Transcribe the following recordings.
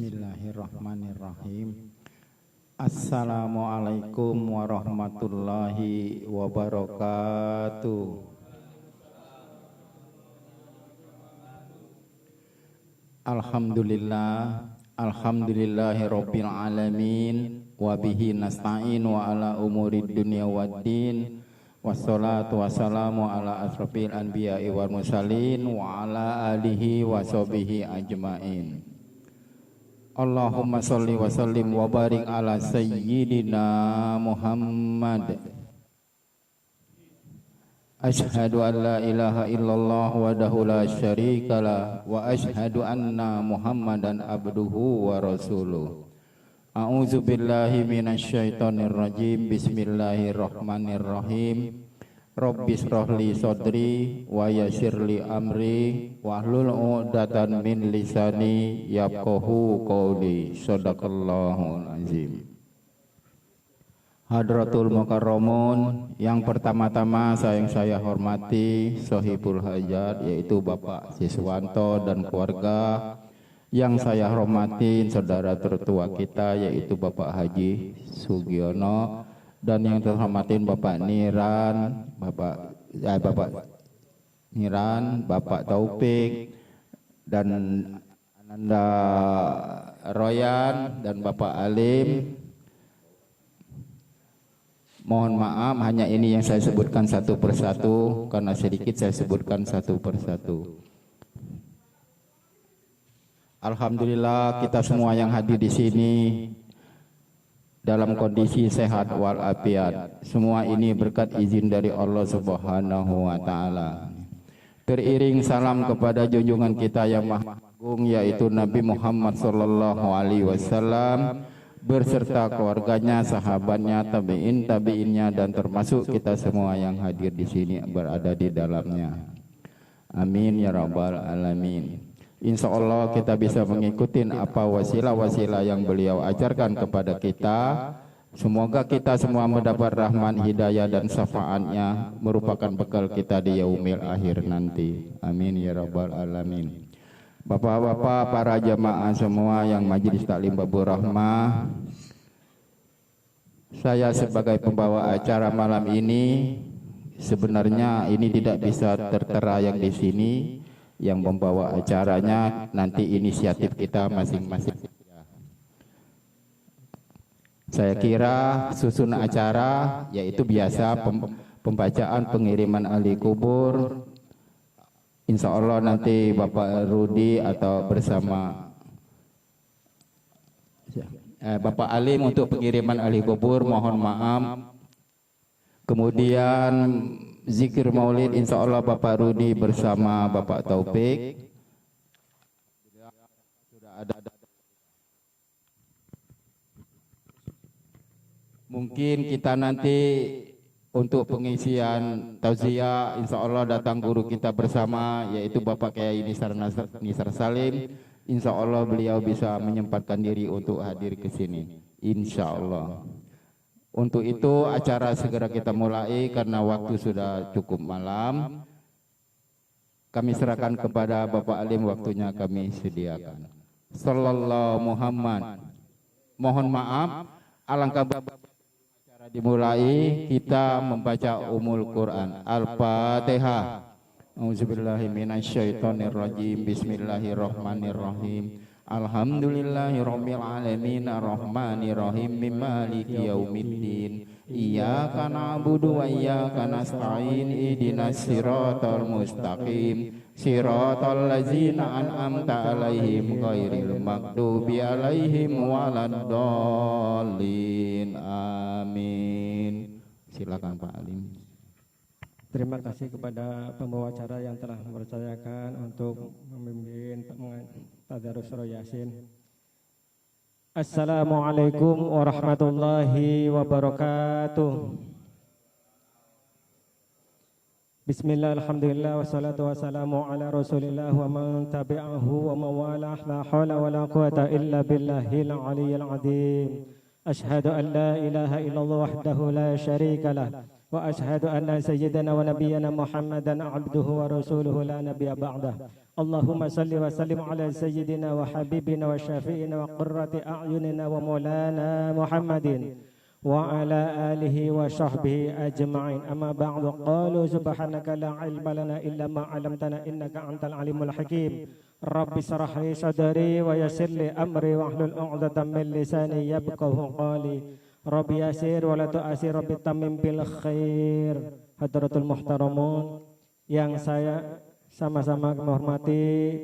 Bismillahirrahmanirrahim. Assalamualaikum warahmatullahi wabarakatuh. Alhamdulillahi rabbil alamin. Wabihi nasta'in wa ala umurid dunya waddin. Wassalatu wassalamu ala asrafil anbiya'i wal mursalin wa ala alihi wa sahbihi ajmain. Allahumma salli wa sallim wa barik ala sayyidina Muhammad. Ashhadu an la ilaha illallah wahdahu la syarikalah wa ashhadu anna Muhammadan abduhu wa rasuluh. A'udzu billahi minasyaitonir rajim. Bismillahirrahmanirrahim. Rabbi shrah li sadri wa yassir li amri wahlul 'uqdatam min lisani yafqahu qawli. Shadaqallahul azim. Hadratul mukarramun, yang pertama-tama saya hormati Sohibul Hajat, yaitu Bapak Siswanto dan keluarga. Yang saya hormati saudara tertua kita, yaitu Bapak Haji Sugiono, dan yang terhormatin Bapak Niran, Bapak Taufik, dan Ananda Royan, dan Bapak Alim. Mohon maaf, hanya ini yang saya sebutkan satu persatu, karena sedikit saya sebutkan satu persatu. Alhamdulillah, kita semua yang hadir di sini dalam kondisi sehat walafiat. Semua ini berkat izin dari Allah Subhanahu wa taala. Teriring salam kepada junjungan kita yang maha agung, yaitu Nabi Muhammad sallallahu alaihi wasallam berserta keluarganya, sahabatnya, tabi'innya, dan termasuk kita semua yang hadir di sini berada di dalamnya. Amin ya rabbal alamin. Insya Allah kita bisa mengikuti apa wasilah-wasilah yang beliau ajarkan kepada kita. Semoga kita semua mendapat rahmat, hidayah, dan syafaatnya, merupakan bekal kita di yaumil akhir nanti. Amin ya rabbal alamin. Bapak-bapak, para jamaah semua yang majelis taklim Babur Rahmah, saya sebagai pembawa acara malam ini, sebenarnya ini tidak bisa tertera yang di sini. Yang membawa acaranya nanti inisiatif kita masing-masing. Saya kira susun acara yaitu biasa pembacaan pengiriman ahli kubur. Insya Allah nanti Bapak Rudi atau bersama Bapak Alim untuk pengiriman ahli kubur, mohon maaf. Kemudian zikir maulid insya Allah Bapak Rudi bersama Bapak Taufik. Sudah ada. Mungkin kita nanti untuk pengisian tausiah insya Allah datang guru kita bersama, yaitu Bapak Kiai Nisar Salim. Insya Allah beliau bisa menyempatkan diri untuk hadir ke sini. Insya Allah. Untuk itu acara segera kita mulai karena waktu sudah cukup malam. Kami serahkan kepada Bapak Alim, waktunya kami sediakan. Sallallahu Muhammad. Mohon maaf, alangkah baik acara dimulai kita membaca Ummul Quran. Al-Fatihah. Auzubillahi minasyaitonirrajim. Bismillahirrahmanirrahim. Alhamdulillahirabbil alamin arrahmanirrahim maliki yaumiddin iyyaka na'budu wa iyyaka nasta'in ihdinas siratal mustaqim siratal ladzina an'amta 'alaihim ghairil maghdubi 'alaihim waladdallin. Amin. Silakan Pak Alim. Terima kasih kepada pembawa acara yang telah mempercayakan untuk memimpin tadarus surah Yasin. Assalamualaikum warahmatullahi wabarakatuh. Bismillah, alhamdulillah, wassalatu wassalamu ala rasulillah wa man tabi'ahu wa mawalah, la hawla wa la quwata illa billahil aliyyil azim. Ashhadu an la ilaha illallah wahdahu la syarika lah وأشهد أن سيدنا ونبينا محمدا عبده ورسوله لا نبي بعده اللهم صل وسلم على سيدنا وحبيبنا وشافينا وقرة أعيننا ومولانا محمد وعلى آله وصحبه أجمعين أما بعد قالوا سبحانك لا علم لنا إلا ما علمتنا إنك أنت العليم الحكيم رب اشرح لي صدري ويسر لي أمري واحلل عقدة من لساني يفقهوا قولي رب يسير ولا تؤسر رب tamim bil khair. Hadratul muhtaramun yang saya sama-sama menghormati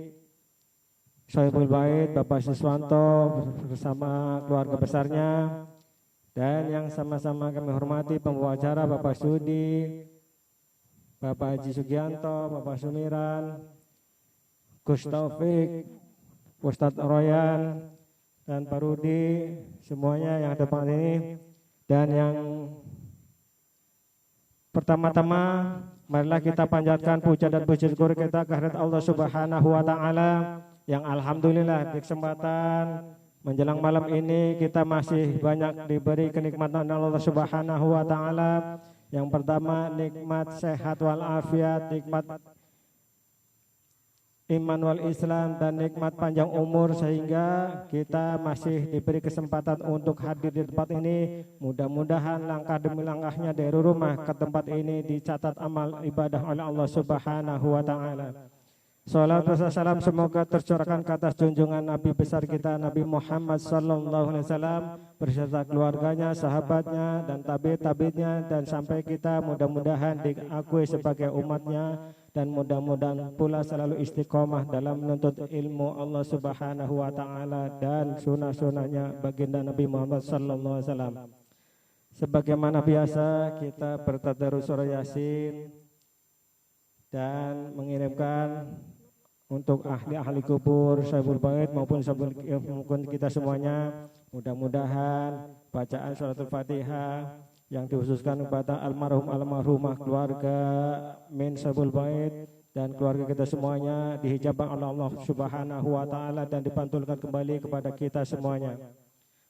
Sohibul Bait Bapak Siswanto bersama keluarga besarnya, dan yang sama-sama kami hormati pembawa acara Bapak Sudi, Bapak Haji Sugianto, Bapak Sumiran, Gus Taufik, Ustadz Royan, dan Pak Rudi, semuanya yang ada pada ini. Dan yang pertama-tama, marilah kita panjatkan puja dan puji syukur kita kehadirat Allah Subhanahu wa Ta'ala, yang alhamdulillah di kesempatan menjelang malam ini kita masih banyak diberi kenikmatan Allah Subhanahu wa Ta'ala. Yang pertama, nikmat sehat walafiat, nikmat iman wal Islam, dan nikmat panjang umur, sehingga kita masih diberi kesempatan untuk hadir di tempat ini. Mudah-mudahan langkah demi langkahnya dari rumah ke tempat ini dicatat amal ibadah oleh Allah Subhanahu wa Ta'ala. Salawat dan salam semoga tercurahkan ke atas junjungan Nabi besar kita Nabi Muhammad sallallahu alaihi wasallam beserta keluarganya, sahabatnya, dan tabi'in-tabi'innya, dan sampai kita mudah-mudahan diakui sebagai umatnya, dan mudah-mudahan pula selalu istiqomah dalam menuntut ilmu Allah Subhanahu wa Ta'ala dan sunnah-sunnahnya baginda Nabi Muhammad sallallahu alaihi wasallam. Sebagaimana biasa kita bertadarus surah Yasin dan mengirimkan untuk ahli-ahli kubur, Sohibul Bait maupun kita semuanya, mudah-mudahan bacaan suratul Fatihah yang dikhususkan kepada almarhumah keluarga min Sohibul Bait dan keluarga kita semuanya dihijabkan oleh Allah Subhanahu wa Ta'ala dan dipantulkan kembali kepada kita semuanya.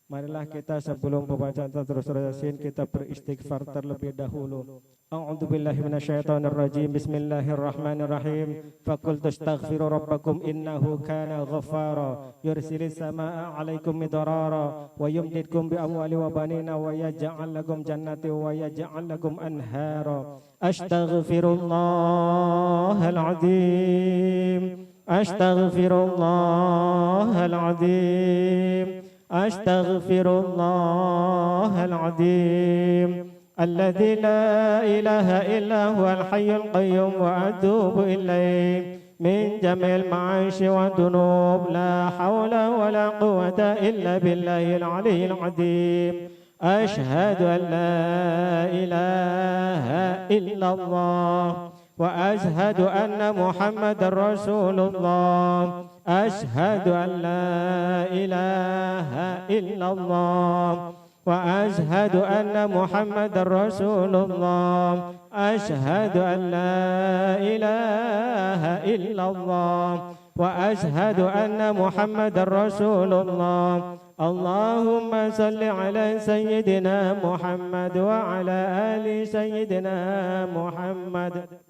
Marilah kita sebelum pembacaan terus Yasin kita beristighfar terlebih dahulu. A'udzu billahi minasyaitonir rajim. Bismillahirrahmanirrahim. Faqultu astaghfiru rabbakum innahu kana ghaffara yursilis samaa'a 'alaikum midrara wa yumdidkum bi amwali wa banina wa yaj'al lakum jannati wa yaj'al lakum anhara. Astaghfirullahal 'azim. Astaghfirullahal 'azim. Astaghfirullahal 'azim alladzi la ilaha illa huwal hayyul qayyum wa atubu ilaih min jamil ma'ashi wa dunub la hawla wa la quwwata illa billahil 'aliyyil 'azim. Ashhadu an la ilaha illallah wa ashhadu anna Muhammadar Rasulullah. Ashhadu an la ilaha illallah wa ashhadu anna Muhammadar Rasulullah. Ashhadu an la ilaha illallah wa ashhadu anna Muhammadar Rasulullah. Allahumma salli ala sayyidina Muhammad wa ala ali sayyidina Muhammad.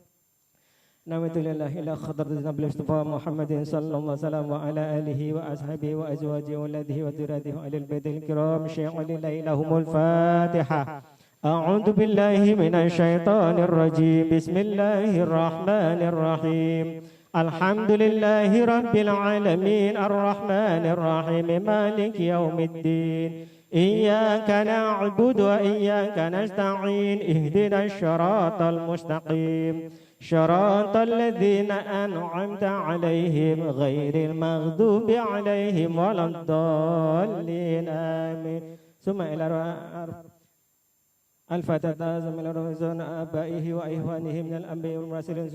Nawaitu lillahi ila khadratin Nabi Mustafa Muhammadin sallallahu alaihi wasallam wa ala alihi wa ashabihi wa azwajihi wa waladihi wa dzurriyyatihi wa alil baitil kiram syai'un lillahi lahumul Fatihah. A'udzu billahi minasy syaithanir rajim. Bismillahirrahmanirrahim. Alhamdulillahi rabbil alamin arrahmanir rahim maliki yaumiddin. Iyyaka na'budu wa iyyaka nasta'in ihdinas siratal mustaqim. صراط الذين أنعمت عليهم غير المغضوب عليهم ولا الضالين آمين. ثم إلى الفتاة من رسول آبائه وإخوانه من الأنبياء والمرسلين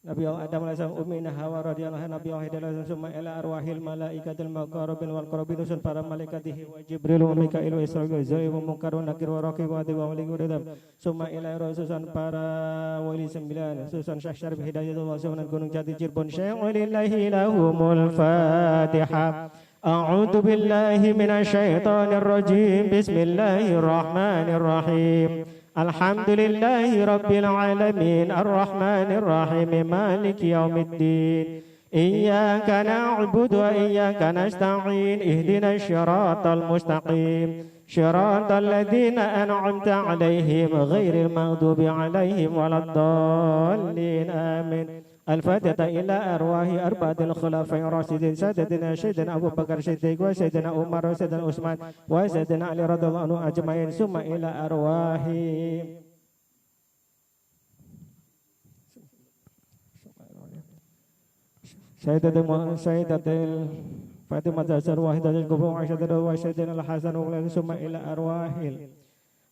Nabi Adam alaihissalam Ummi Hawa radhiyallahu anha Nabi Muhammad summa ila arwahil malaikatil maqarrabin wal qarabin usul para malaikatihi wa Jibril wa Mikail wa Israil wa Zaid wa Munkar wa Nakir wa Raqib wa Atib wa Malik wa Ridab summa ila rasusan para wali 9 susan Syekh Syarif Hidayatullah sunan Gunung Jati Cirebon syai'un lillahi lahumul Fatihah. أعوذ بالله من الشيطان الرجيم بسم الله الرحمن الرحيم الحمد لله رب العالمين الرحمن الرحيم مالك يوم الدين إياك نعبد وإياك نستعين اهدنا الصراط المستقيم صراط الذين أنعمت عليهم غير المغضوب عليهم ولا الضالين آمين. الفاتحة إلى أرواح أربعة الخلفاء الراشدين سيدنا أبو بكر الصديق وسيدنا عمر وسيدنا عثمان وسيدنا علي رضي الله عنهم أجمعين ثم إلى أرواح سيدة فاطمة الزهراء واحدة الكبرى وعائشة وسيدنا الحسن ثم إلى أرواح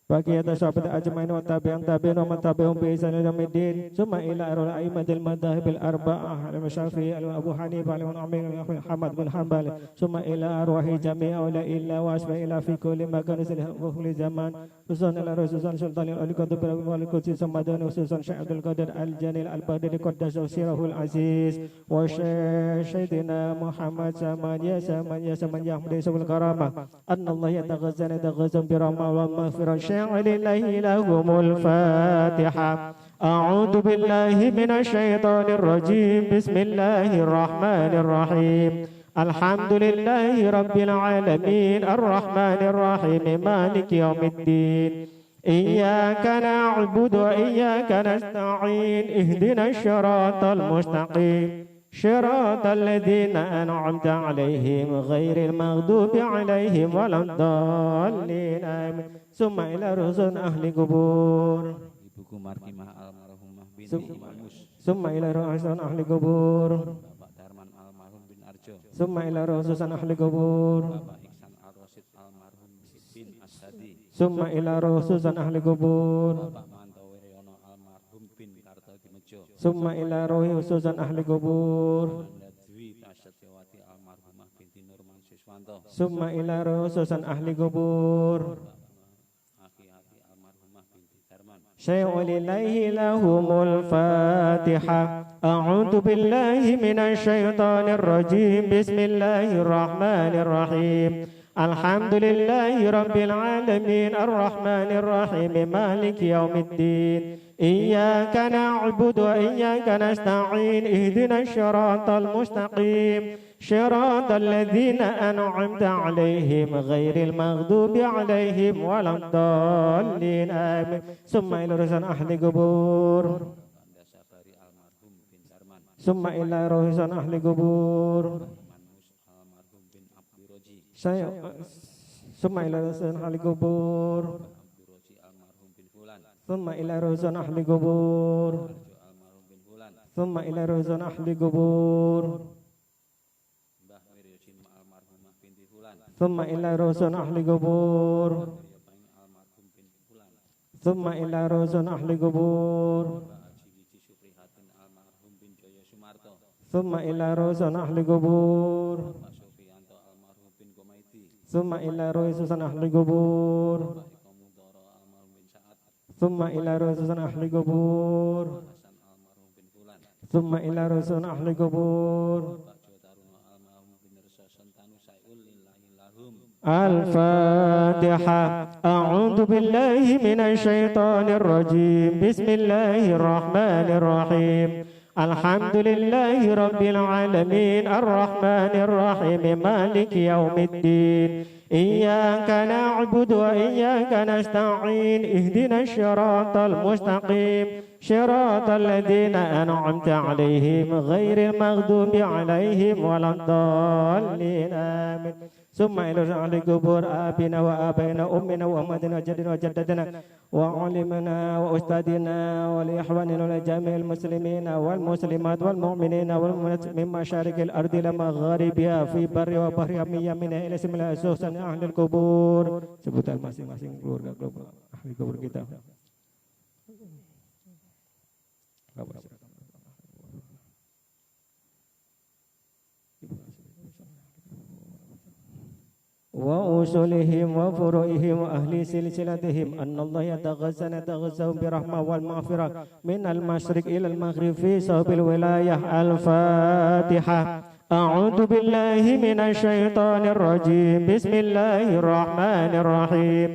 بقية الصحابة أجمعين والتابعين ومن تبعهم بإحسان إلى يوم الدين ثم إلى أرواح أئمة المذاهب الأربعة الشافعي الأبو حنيفة محمد بن حنبل ثم إلى أرواح جميع أولياء الله وأشباه الله في كل مكان وكل زمان خصوصا إلى رسول سلطان القدس والقدس سمدان خصوصا شيخ عبد القادر الجليل البدري قدس سيره العزيز وسيدنا محمد سمان يا أحمد يوسف الكرامة أن الله يتغزل برحمة ومغفرة لله لهم الفاتحة. أعوذ بالله من الشيطان الرجيم بسم الله الرحمن الرحيم الحمد لله رب العالمين الرحمن الرحيم مالك يوم الدين إياك نعبد وإياك نستعين اهدنا الصراط المستقيم صراط الذين أنعمت عليهم غير المغضوب عليهم ولا الضالين آمين. ثم إلى رسل أهل قبور Ibuku Markimah almarhumah binti Imamus. ثم إلى رسل أهل قبور Bapak Darman almarhum bin Arjo. ثم إلى رسل أهل قبور Bapak Iksan Al-Rasid almarhum bin Asadi. ثم إلى رسل أهل قبور Bapak Manto Wiryono almarhum bin Karto Dimejo. ثم إلى رسل أهل قبور Anda Dwi Tasyatiawati almarhumah binti Nurman Siswanto. ثم إلى رسل أهل قبور Aki-aki almarhumah binti Darman. شيء لله لهم الفاتحة. أعوذ بالله من الشيطان الرجيم بسم الله الرحمن الرحيم الحمد لله رب العالمين الرحمن الرحيم مالك يوم الدين إياك نعبد وإياك نستعين اهدنا الصراط المستقيم صراط الذين أنعمت عليهم غير المغضوب عليهم ولا الضالين آمين. ثم إلى رسل أهل قبور Anda Sabari almarhum bin Darman. ثم إلى رسل أهل قبور Manus almarhum bin Abduroji. ثم إلى رسل أهل قبور Abduroji almarhum bin Fulan. ثم إلى رسل أهل قبور Arjo almarhum bin Fulan. ثم إلى رسل أهل قبور Mbah Wiryosin almarhumah binti Fulan. ثم إلى رسل أهل قبور Wiryobain almarhum bin Fulan. ثم إلى رسل أهل قبور Mbah Haji Wiji Suprihatin almarhum bin Joyo Sumarto. ثم إلى رسل أهل قبور Pak Sofianto almarhum bin Komaiti. ثم إلى رسل أهل قبور Pak Eko Mudoro almarhum bin Sa'ad. ثم إلى رسل أهل قبور Hasan almarhum bin Fulan. ثم إلى رسل أهل قبور. Pak Jotaruno almarhum bin Resa Santanu Saiul lillahi lahum. الفاتحة. أعوذ بالله من الشيطان الرجيم بسم الله الرحمن الرحيم الحمد لله رب العالمين الرحمن الرحيم مالك يوم الدين إياك نعبد وإياك نستعين اهدنا الصراط المستقيم صراط الذين أنعمت عليهم غير المغضوب عليهم ولا الضالين آمين. ثم إلى أهل القبور آبنا وآبائنا أمنا وأمهاتنا وجدنا وجدتنا وعلمنا وأستاذنا ولإخواننا ولجميع المسلمين والمسلمات والمؤمنين والمؤمنات من مشارق الأرض إلى مغاربها في بر وبحر من يمينها إلى شمالها سوسن أهل القبور. Sebutan masing-masing keluarga ahli kubur kita. وأصولهم وفروعهم وأهل سلسلتهم أن الله يتغزاهم برحمة والمغفرة من المشرق إلى المغرب في صوب الولاية. الفاتحة. أعوذ بالله من الشيطان الرجيم بسم الله الرحمن الرحيم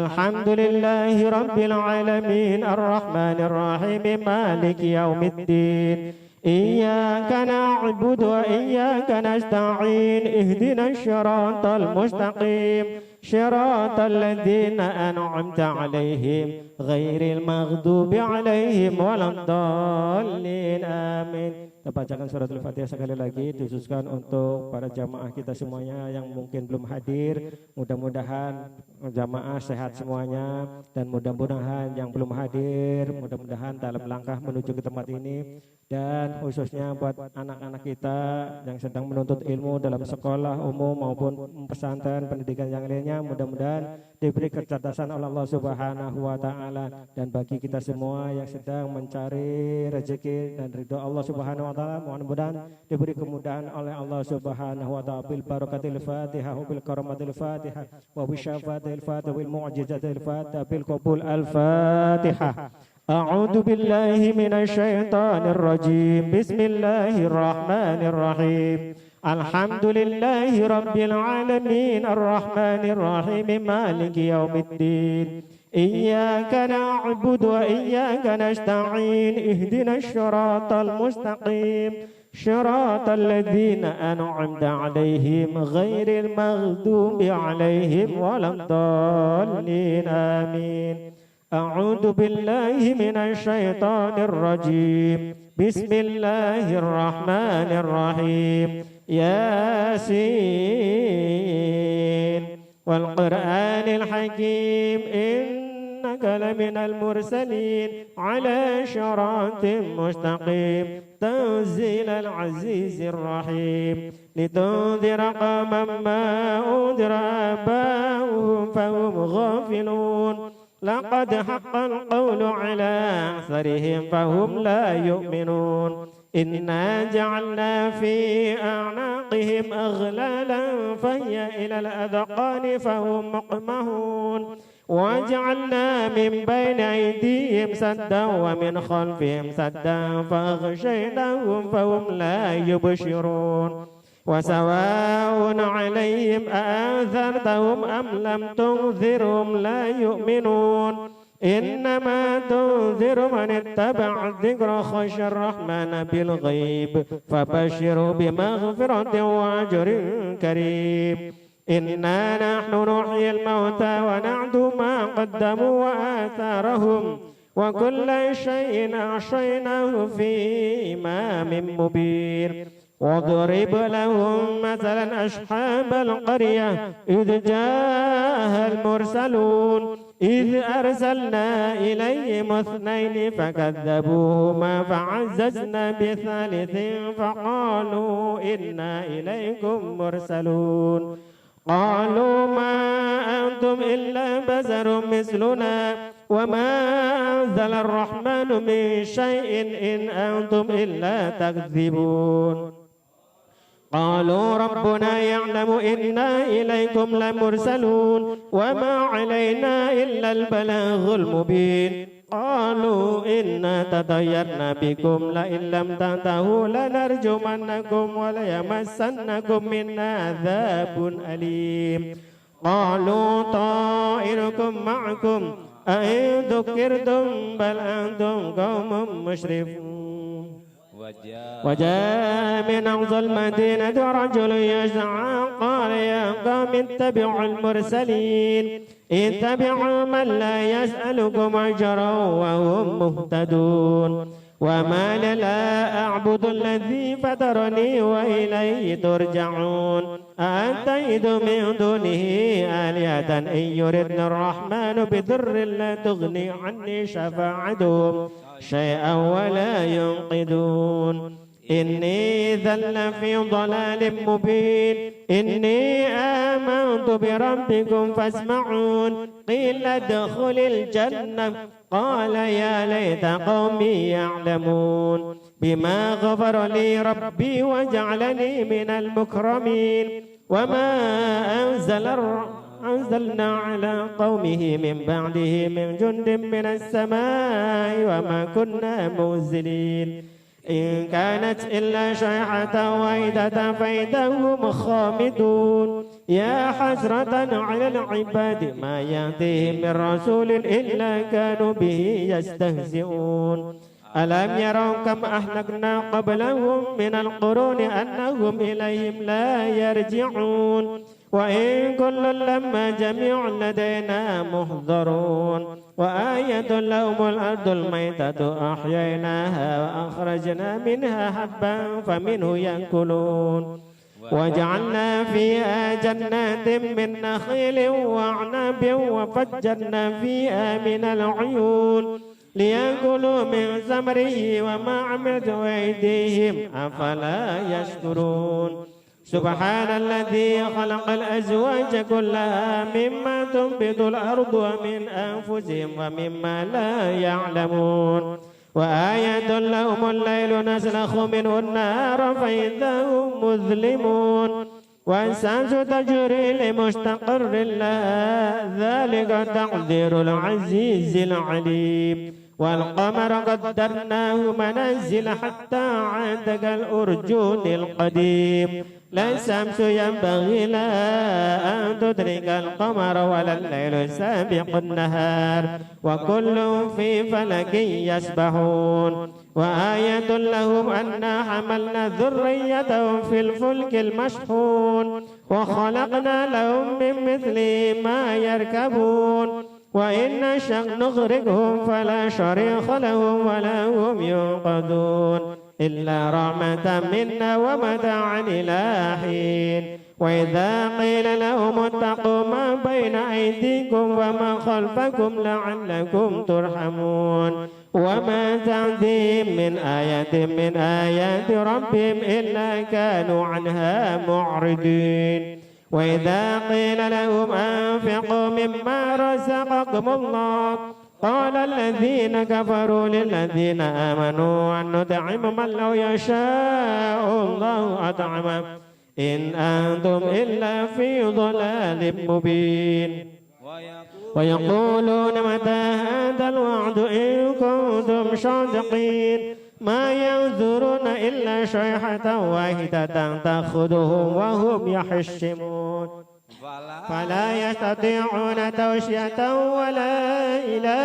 الحمد لله رب العالمين الرحمن الرحيم مالك يوم الدين إياك نعبد وإياك نستعين اهدنا الصراط المستقيم صراط الذين أنعمت عليهم غير المغضوب عليهم ولا الضالين آمين. Kita bacakan surat Al-Fatihah sekali lagi, dikhususkan untuk para jamaah kita semuanya yang mungkin belum hadir. Mudah-mudahan jamaah sehat semuanya, dan mudah-mudahan yang belum hadir, mudah-mudahan dalam langkah menuju ke tempat ini. Dan khususnya buat anak-anak kita yang sedang menuntut ilmu dalam sekolah umum maupun pesantren pendidikan yang lainnya, mudah-mudahan diberi kecerdasan oleh Allah Subhanahu wa taala. Dan bagi kita semua yang sedang mencari rezeki dan ridha Allah Subhanahu wa taala, mudah-mudahan diberi kemudahan oleh Allah Subhanahu wa taala bil barakatil Fatihah wa bil karamatil Fatihah wa bi syafatil Fatihah wal mu'jizatil Fatihah bil qabul al-Fatihah. أعوذ بالله من الشيطان الرجيم بسم الله الرحمن الرحيم الحمد لله رب العالمين الرحمن الرحيم مالك يوم الدين إياك نعبد وإياك نستعين اهدنا الصراط المستقيم صراط الذين أنعمت عليهم غير المغضوب عليهم ولا الضالين آمين. أعوذ بالله من الشيطان الرجيم بسم الله الرحمن الرحيم ياسين والقرآن الحكيم إنك لمن المرسلين على صراط مستقيم تنزيل العزيز الرحيم لتنذر قوما ما أنذر آباؤهم فهم غافلون لقد حق القول على أكثرهم فهم لا يؤمنون إنا جعلنا في أعناقهم أغلالا فهي إلى الأذقان فهم مقمحون وجعلنا من بين أيديهم سدا ومن خلفهم سدا فأغشيناهم فهم لا يبصرون وسواء عليهم أأنذرتهم أم لم تنذرهم لا يؤمنون إنما تنذر من اتبع الذكر خشى الرحمن بالغيب فبشروا بمغفرة وأجر كريم إنا نحن نحيي الموتى ونعدو ما قدموا وآثارهم وكل شيء أحصيناه في إمام مبين واضرب لهم مثلا أصحاب القرية إذ جاءها المرسلون إذ أرسلنا إليهم اثنين فكذبوهما فعززنا بثالث فقالوا إنا إليكم مرسلون قالوا ما أنتم إلا بشر مثلنا وما أنزل الرحمن من شيء إن أنتم إلا تكذبون قالوا ربنا يعلم إنا إليكم لمرسلون وما علينا إلا البلاغ المبين قالوا إنا تطيرنا بكم لئن لم تنتهوا لنرجمنكم وليمسنكم منا عذاب أليم قالوا طائركم معكم أئن ذكرتم بل أنتم قوم مسرفون وجاء من أقصى المدينة رجل يسعى قال يا قوم اتبعوا المرسلين اتبعوا من لا يسألكم أجرا وهم مهتدون وما لي لا أعبد الذي فطرني وإليه ترجعون أأتخذ من دونه آلهة إن يردني الرحمن بضر لا تغني عني شفاعتهم شيئا ولا ينقذون إني ذل في ضلال مبين إني آمنت بربكم فاسمعون قيل ادخل الجنة قال يا ليت قومي يعلمون بما غفر لي ربي وجعلني من المكرمين وما أنزلنا على قومه من بعده من جند من السماء وما كنا منزلين إن كانت إلا صيحة واحدة فإذا هم خامدون يا حسرة على العباد ما يأتيهم من رسول إلا كانوا به يستهزئون ألم يروا كم أهلكنا قبلهم من القرون أنهم إليهم لا يرجعون وإن كل لما جميع لدينا محضرون وآية لهم الأرض الميتة أحييناها وأخرجنا منها حبا فمنه يأكلون وجعلنا فيها جنات من نخيل وأعناب وفجرنا فيها من العيون ليأكلوا من ثمره وما عملت أيديهم أفلا يشكرون سبحان الذي خلق الأزواج كلها مما تنبت الأرض ومن أنفسهم ومما لا يعلمون وآية لهم الليل نسلخ منه النهار فإذا هم مظلمون والشمس تجري لمستقر لها ذلك تقدير العزيز العليم والقمر قدرناه منازل حتى عاد كالأرجون القديم لا الشمس ينبغي لها أن تدرك القمر ولا الليل سابق النهار وكل في فلك يسبحون وآية لهم أنا حملنا ذريتهم في الفلك المشحون وخلقنا لهم من مثله ما يركبون وإن نشأ نغرقهم فلا صريخ لهم ولا هم ينقذون إلا رحمة منا ومتاعا إلى حين وإذا قيل لهم اتقوا ما بين أيديكم وما خلفكم لعلكم ترحمون وما تأتيهم من آية من آيات ربهم إلا كانوا عنها معرضين وإذا قيل لهم أنفقوا مما رزقكم الله قال الذين كفروا للذين آمنوا أن نطعم من لو يشاء الله أطعمه إن أنتم إلا في ضلال مبين ويقولون متى هذا الوعد إن كنتم صادقين ما ينظرون إلا صيحة واحدة تأخذهم وهم يحشمون فلا يستطيعون توشية ولا إلى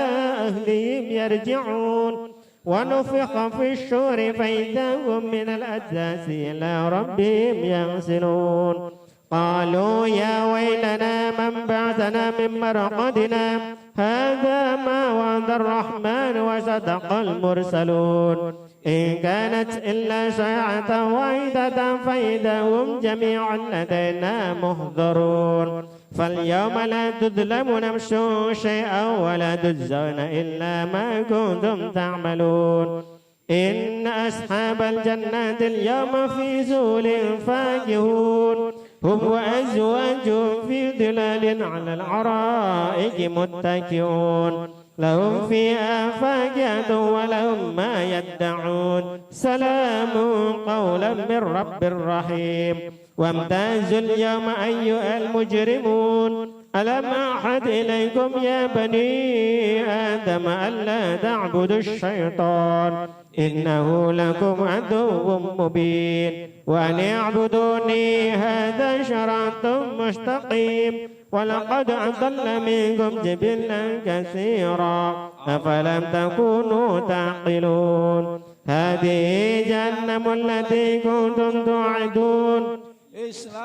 أهلهم يرجعون ونفخ في الشور فإذا هم من الأجداث إلى ربهم ينسلون قالوا يا ويلنا من بعثنا من مرقدنا هذا ما وعد الرحمن وصدق المرسلون إن كانت إلا صيحة واحدة فإذا هم جميع لدينا محضرون فاليوم لا تظلم نفس شيئا ولا تجزون إلا ما كنتم تعملون إن أصحاب الجنة اليوم في زول فاكهون هم وأزواجهم في ظلال على الأرائك متكئون لهم فيها فاكهة ولهم ما يدعون سلام قولا من رب رحيم وامتازوا اليوم أيها المجرمون ألم أعهد إليكم يا بني آدم ألا تعبدوا الشيطان إنه لكم عدو مبين وأن اعبدوني هذا صراط مستقيم ولقد أضل منكم جبلا كثيرا أفلم تكونوا تعقلون هذه جهنم التي كنتم توعدون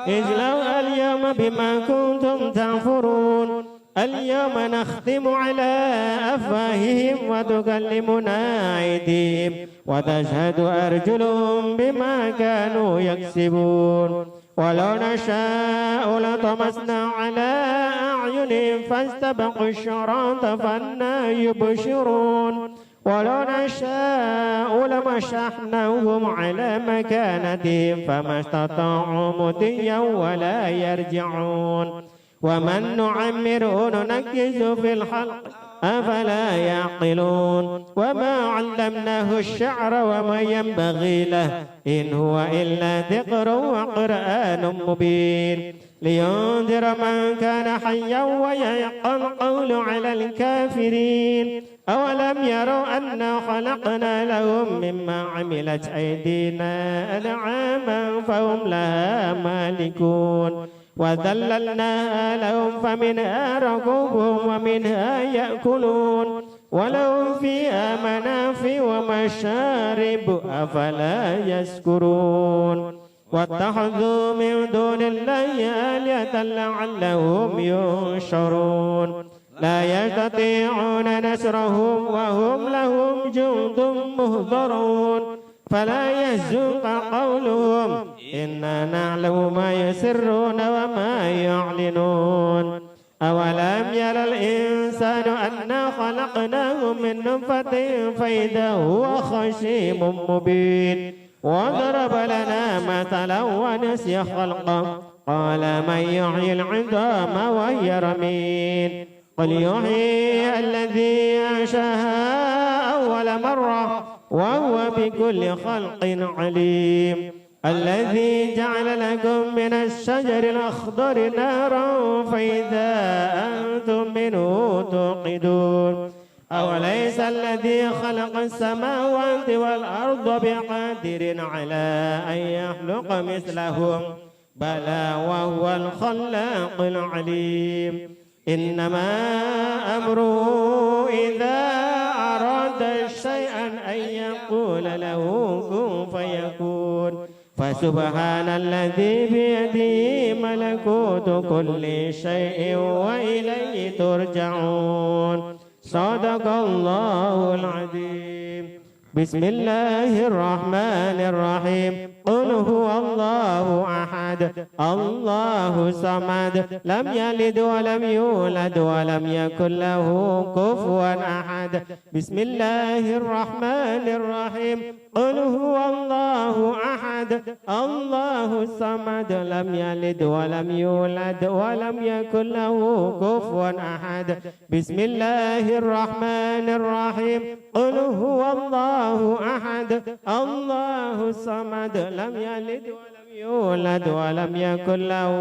اصلوها اليوم بما كنتم تكفرون اليوم نختم على أفواههم وتكلمنا أيديهم وتشهد أرجلهم بما كانوا يكسبون ولو نشاء لطمسنا على أعينهم فاستبقوا الصراط فأنى يبصرون ولو نشاء لمسحناهم على مكانتهم فما استطاعوا مضيا ولا يرجعون ومن نعمره ننكز في الخلق أفلا يعقلون وما علمناه الشعر وما ينبغي له إن هو إلا ذكر وقرآن مبين لينذر من كان حيا ويحق القول على الكافرين أولم يروا أنا خلقنا لهم مما عملت أيدينا أنعاما فهم لها مالكون وذللناها لهم فمنها ركوبهم ومنها يأكلون ولهم فيها منافع ومشارب أفلا يشكرون واتخذوا من دون الله آلهة لعلهم ينشرون لا يستطيعون نصرهم وهم لهم جند مهضرون فلا يحزنك قولهم إنا نعلم ما يسرون وما يعلنون أولم يرى الإنسان أنا خلقناه من نطفة فإذا هو خصيم مبين وضرب لنا مثلا ونسي خلقه قال من يحيي العظام وهي رميم قل يحيي الذي أنشأها أول مرة وهو بكل خلق عليم الذي جعل لكم من الشجر الأخضر نارا فإذا أنتم منه توقدون أوليس الذي خلق السماوات والأرض بقادر على أن يخلق مثلهم بلى وهو الخلاق العليم إنما أمره إذا أراد شيئا أن يقول له كن فيكون فسبحان الذي بيده ملكوت كل شيء وإليه ترجعون صدق الله العظيم بسم الله الرحمن الرحيم قل هو الله أحد الله الصمد لم يلد ولم يولد ولم يكن له كفوا أحد بسم الله الرحمن الرحيم قل هو الله أحد الله الصمد لم يلد ولم يولد ولم يكن له كفوا أحد بسم الله الرحمن الرحيم قل هو الله أحد الله الصمد لم يلد ولم يولد ولم يكن له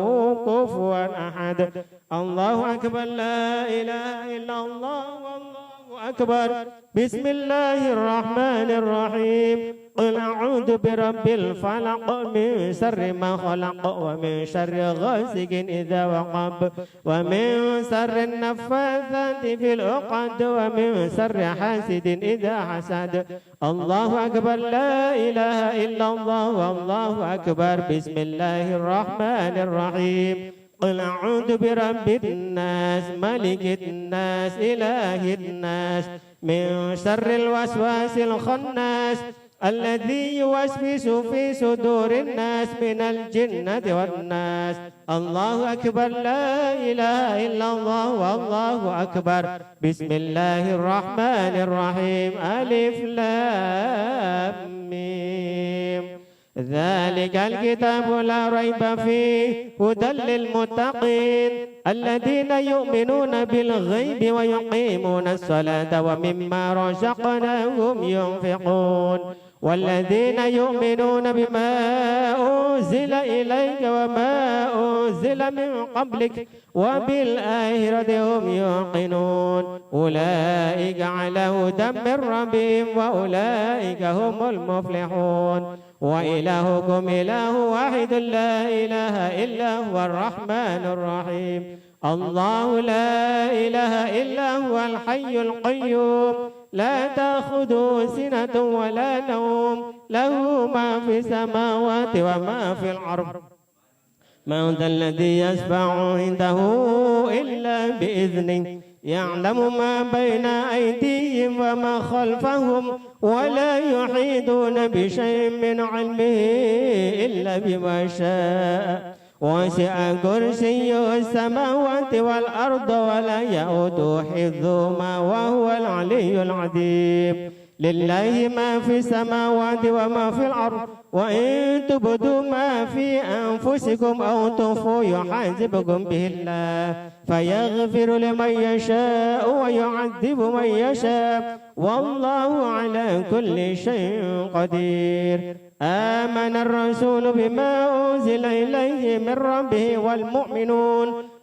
كفوا أحد الله أكبر لا إله إلا الله والله أكبر بسم الله الرحمن الرحيم قل أعوذ برب الفلق من شر ما خلق ومن شر غاسق إذا وقب ومن شر النفاثات في العقد ومن شر حاسد إذا حسد الله أكبر لا إله إلا الله والله أكبر بسم الله الرحمن الرحيم قل أعوذ برب الناس ملك الناس إله الناس من شر الوسواس الخناس الذي يوسوس في صدور الناس من الجنة والناس الله أكبر لا إله إلا الله والله أكبر بسم الله الرحمن الرحيم ألف لام ميم ذلك الكتاب لا ريب فيه هدى للمتقين الذين يؤمنون بالغيب ويقيمون الصلاة ومما رزقناهم ينفقون والذين يؤمنون بما أنزل إليك وما أنزل من قبلك وبالآخرة هم يوقنون أولئك على هدى من ربهم وأولئك هم المفلحون وإلهكم إله واحد لا إله إلا هو الرحمن الرحيم الله لا إله إلا هو الحي القيوم لا تأخذه سنة ولا نوم له ما في السماوات وما في الأرض من ذا الذي يشفع عنده إلا بإذنه يعلم ما بين أيديهم وما خلفهم ولا يحيطون بشيء من علمه إلا بما شاء وسع كرسيه السماوات والأرض ولا يؤوده حفظهما وهو العلي العظيم لله ما في السماوات وما في الأرض وإن تبدوا ما في أنفسكم أو تخفوا يحاسبكم به الله فيغفر لمن يشاء ويعذب من يشاء والله على كل شيء قدير آمن الرسول بما أنزل إليه من ربه والمؤمنون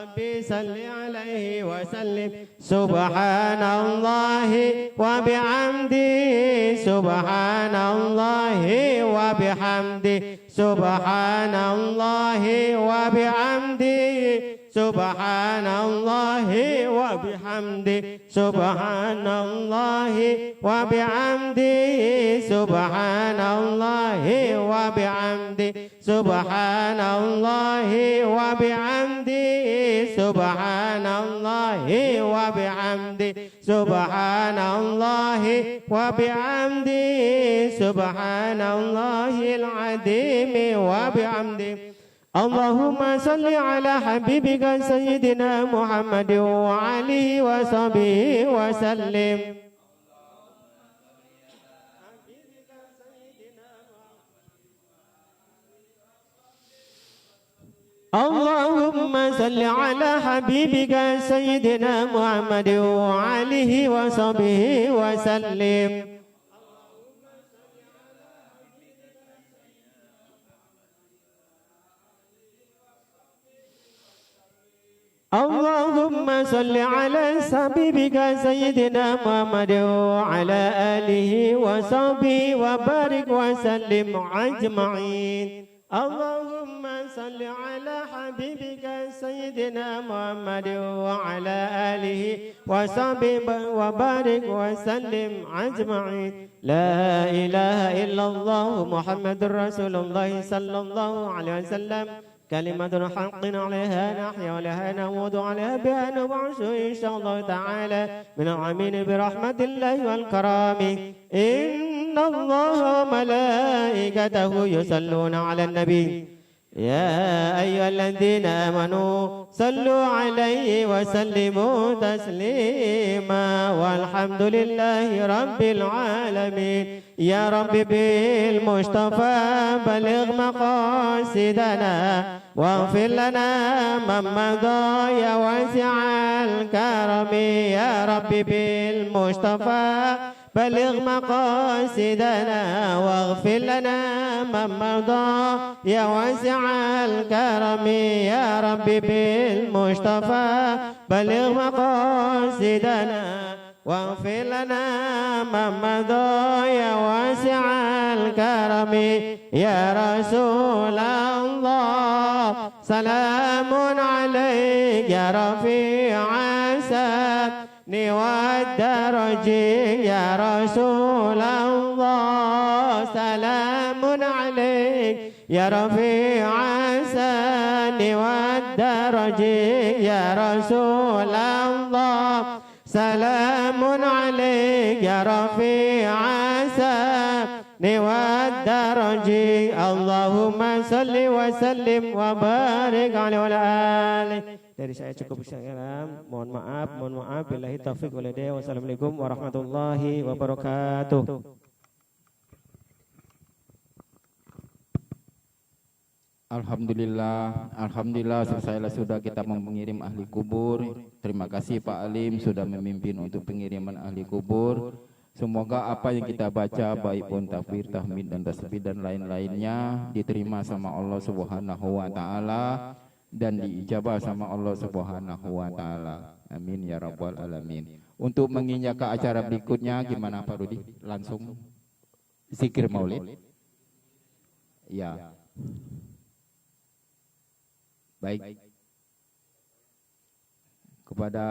ربي صل عليه وسلم سبحان الله وبحمده سبحان الله وبحمده سبحان الله وبحمده سبحان الله وبحمده سبحان الله وبحمده سبحان الله وبحمده سبحان الله وبحمده سبحان الله وبحمده سبحان الله وبحمده سبحان الله العظيم وبحمده اللهم صل على حبيبك سيدنا محمد وعليه وصحبه وسلم اللهم صل على حبيبك سيدنا محمد وعليه وصحبه وسلم اللهم صل على حبيبك سيدنا محمد وعلى آله وصحبه وبارك وسلم أجمعين اللهم صل على حبيبك سيدنا محمد وعلى آله وصحبه وبارك وسلم أجمعين لا إله إلا الله محمد رسول الله صلى الله عليه وسلم كلمة حق عليها نحيا ولها نموت عليها بها نبعث إن شاء الله تعالى من العامين برحمة الله والكرام إن الله وملائكته يصلون على النبي يا أيها الذين آمنوا صلوا عليه وسلموا تسليما والحمد لله رب العالمين يا رب بالمصطفى بلغ مقاصدنا واغفر لنا من مضى يا واسع الكرم يا رب بالمصطفى بلغ مقاصدنا واغفر لنا من مضى يا واسع الكرم يا رب بالمصطفى بلغ مقاصدنا واغفر لنا من مضى يا واسع الكرم يا رسول الله سلام عليك يا رفيع السبن والدرج يا رسول الله سلام عليك يا رفيع السبن والدرج يا رسول الله سلام عليك يا رفيع السبن والدرج اللهم صل وسلم وبارك عليه وعلى آله. Dari saya cukup sekian. Mohon maaf. Billahi taufiq wal hidayah. Wassalamualaikum warahmatullahi wabarakatuh. Alhamdulillah selesailah sudah kita mengirim ahli kubur. Terima kasih Pak Alim sudah memimpin untuk pengiriman ahli kubur. Semoga apa yang kita baca baik pun takbir, tahmid dan tasbih dan lain-lainnya diterima sama Allah Subhanahu wa taala dan diijabah sama Allah Subhanahu wa taala. Amin ya rabbal alamin. Untuk menginjak ke acara berikutnya gimana Pak Rudi? Langsung zikir Maulid. Ya. Baik. Kepada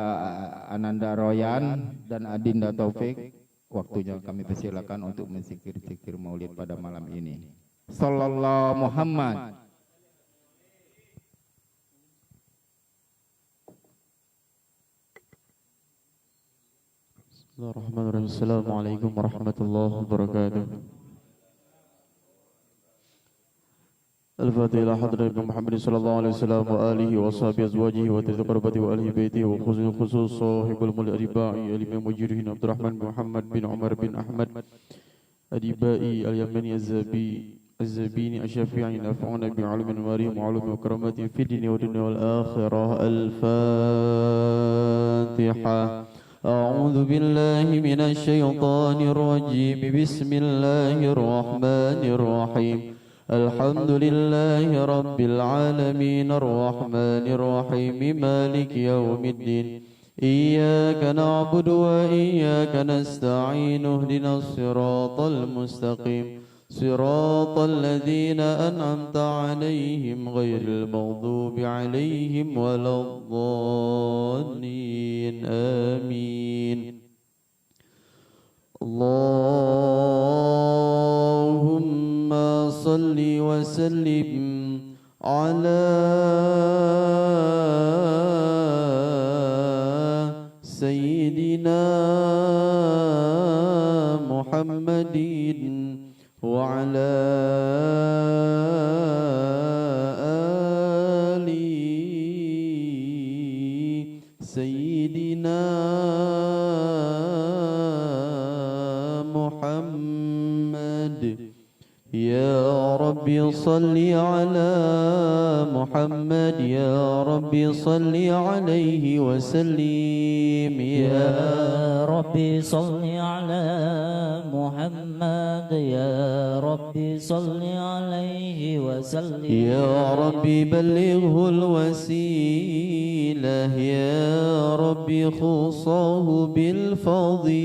Ananda Royan dan Adinda Taufik, waktunya kami persilakan untuk menzikir-zikir Maulid pada malam ini. Sallallahu Muhammad. Bismillahirrahmanirrahim. Assalamualaikum warahmatullahi wabarakatuh. الفاتحة إلى حضرة محمد صلى الله عليه وسلم وآله وصحبه أزواجه وتقربته وآله بيته وخصوص صاحب المولى الرباعي الإمام مجرهين عبد الرحمن بن محمد بن عمر بن أحمد الرباعي اليمني الزبيني الشافعي نفعنا بعلم المريم وعلوم وكرامته في الدين والدنيا والآخرة. الفاتحة. أعوذ بالله من الشيطان الرجيم. بسم الله الرحمن الرحيم. الحمد لله رب العالمين الرحمن الرحيم مالك يوم الدين إياك نعبد وإياك نستعين اهدنا الصراط المستقيم صراط الذين أنعمت عليهم غير المغضوب عليهم ولا الضالين آمين اللهم صل وسلم على سيدنا محمد وعلى آل سيدنا محمد يا رب صل على محمد يا رب صل عليه وسلم يا رب صل على محمد يا رب صل عليه وسلم يا رب بلغه الوسيلة يا رب خصه بالفضيلة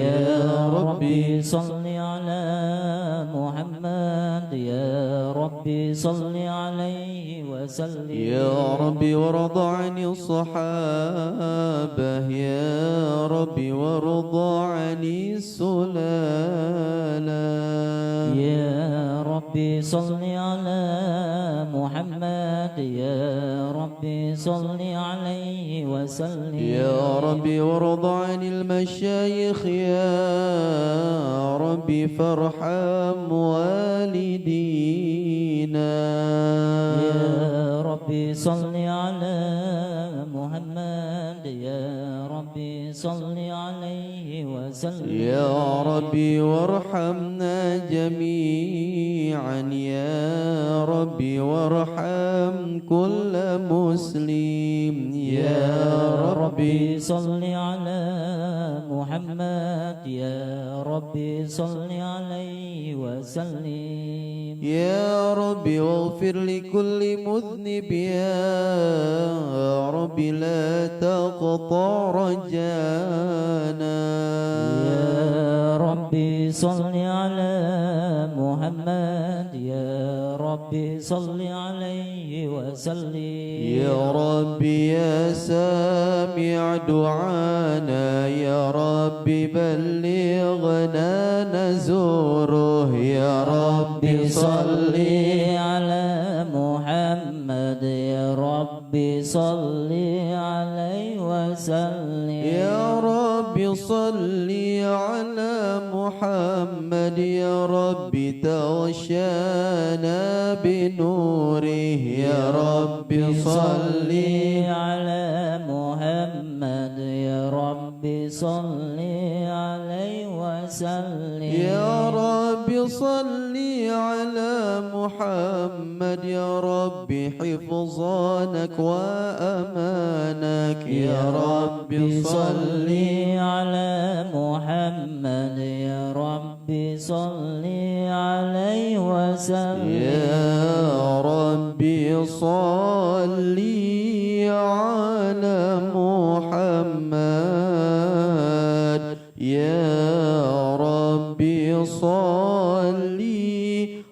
يا رب صل على محمد يا رب صل عليه وسلم يا رب وارض عن الصحابة يا رب وارض عن السلالة يا رب صل على محمد يا رب صل عليه وسلم يا رب وارض عن المشايخ يا رب فارحم والدينا يا رب صل على محمد يا رب صل عليه وسلم يا ربي وارحمنا جميعا يا ربي وارحم كل مسلم يا ربي صل على محمد يا رب صل عليه وسلم يا ربي واغفر لكل مذنب يا ربي لا تقطع رجانا يا ربي صل على محمد يا ربي صل عليه وسلم يا ربي يا سامع دعانا يا ربي بلغنا نزوره يا ربي صل على محمد يا ربي صل عليه وسلم يا ربي صل على محمد يا ربي تغشانا بنوره يا ربي صل على محمد يا ربي صل عليه وسلم يا ربي صل على محمد يا ربي حفظانك وأمانك يا ربي صل على محمد يا ربي صل عليه وسلم يا ربي صل على محمد يا ربي صل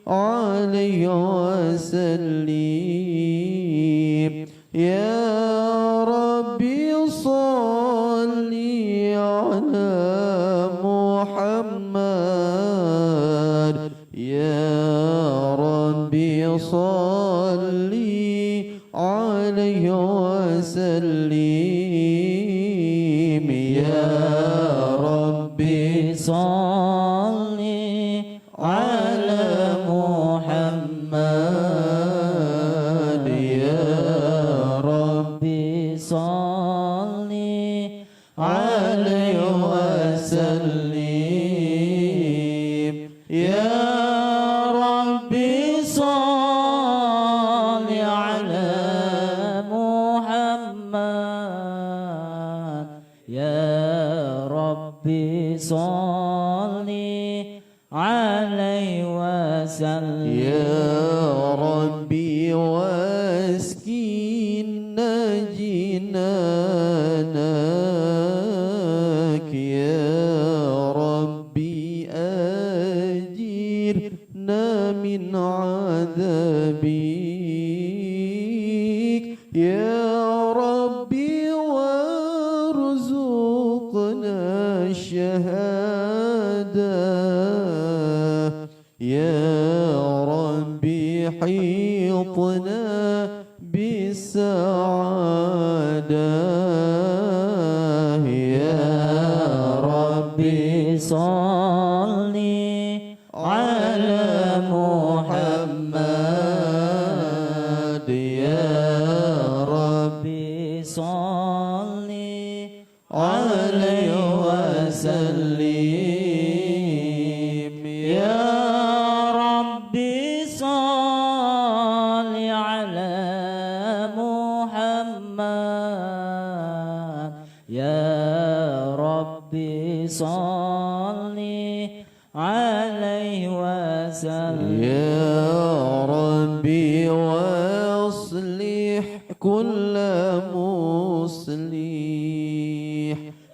عليه وسلم يا ربي صل على محمد يا ربي صل عليه وسلم يا ربي صل على محمد يا ربي صل عليه وسلم يا ربي صل على محمد يا ربي صل عليه وسلم ربي وارزقنا الشهادة يا ربي حيطنا بالسعادة يا ربي صل على محمد يا ربي صل عليه وسلم يا ربي صل على محمد يا ربي صل عليه وسلم يا ربي واصلح كل مصلح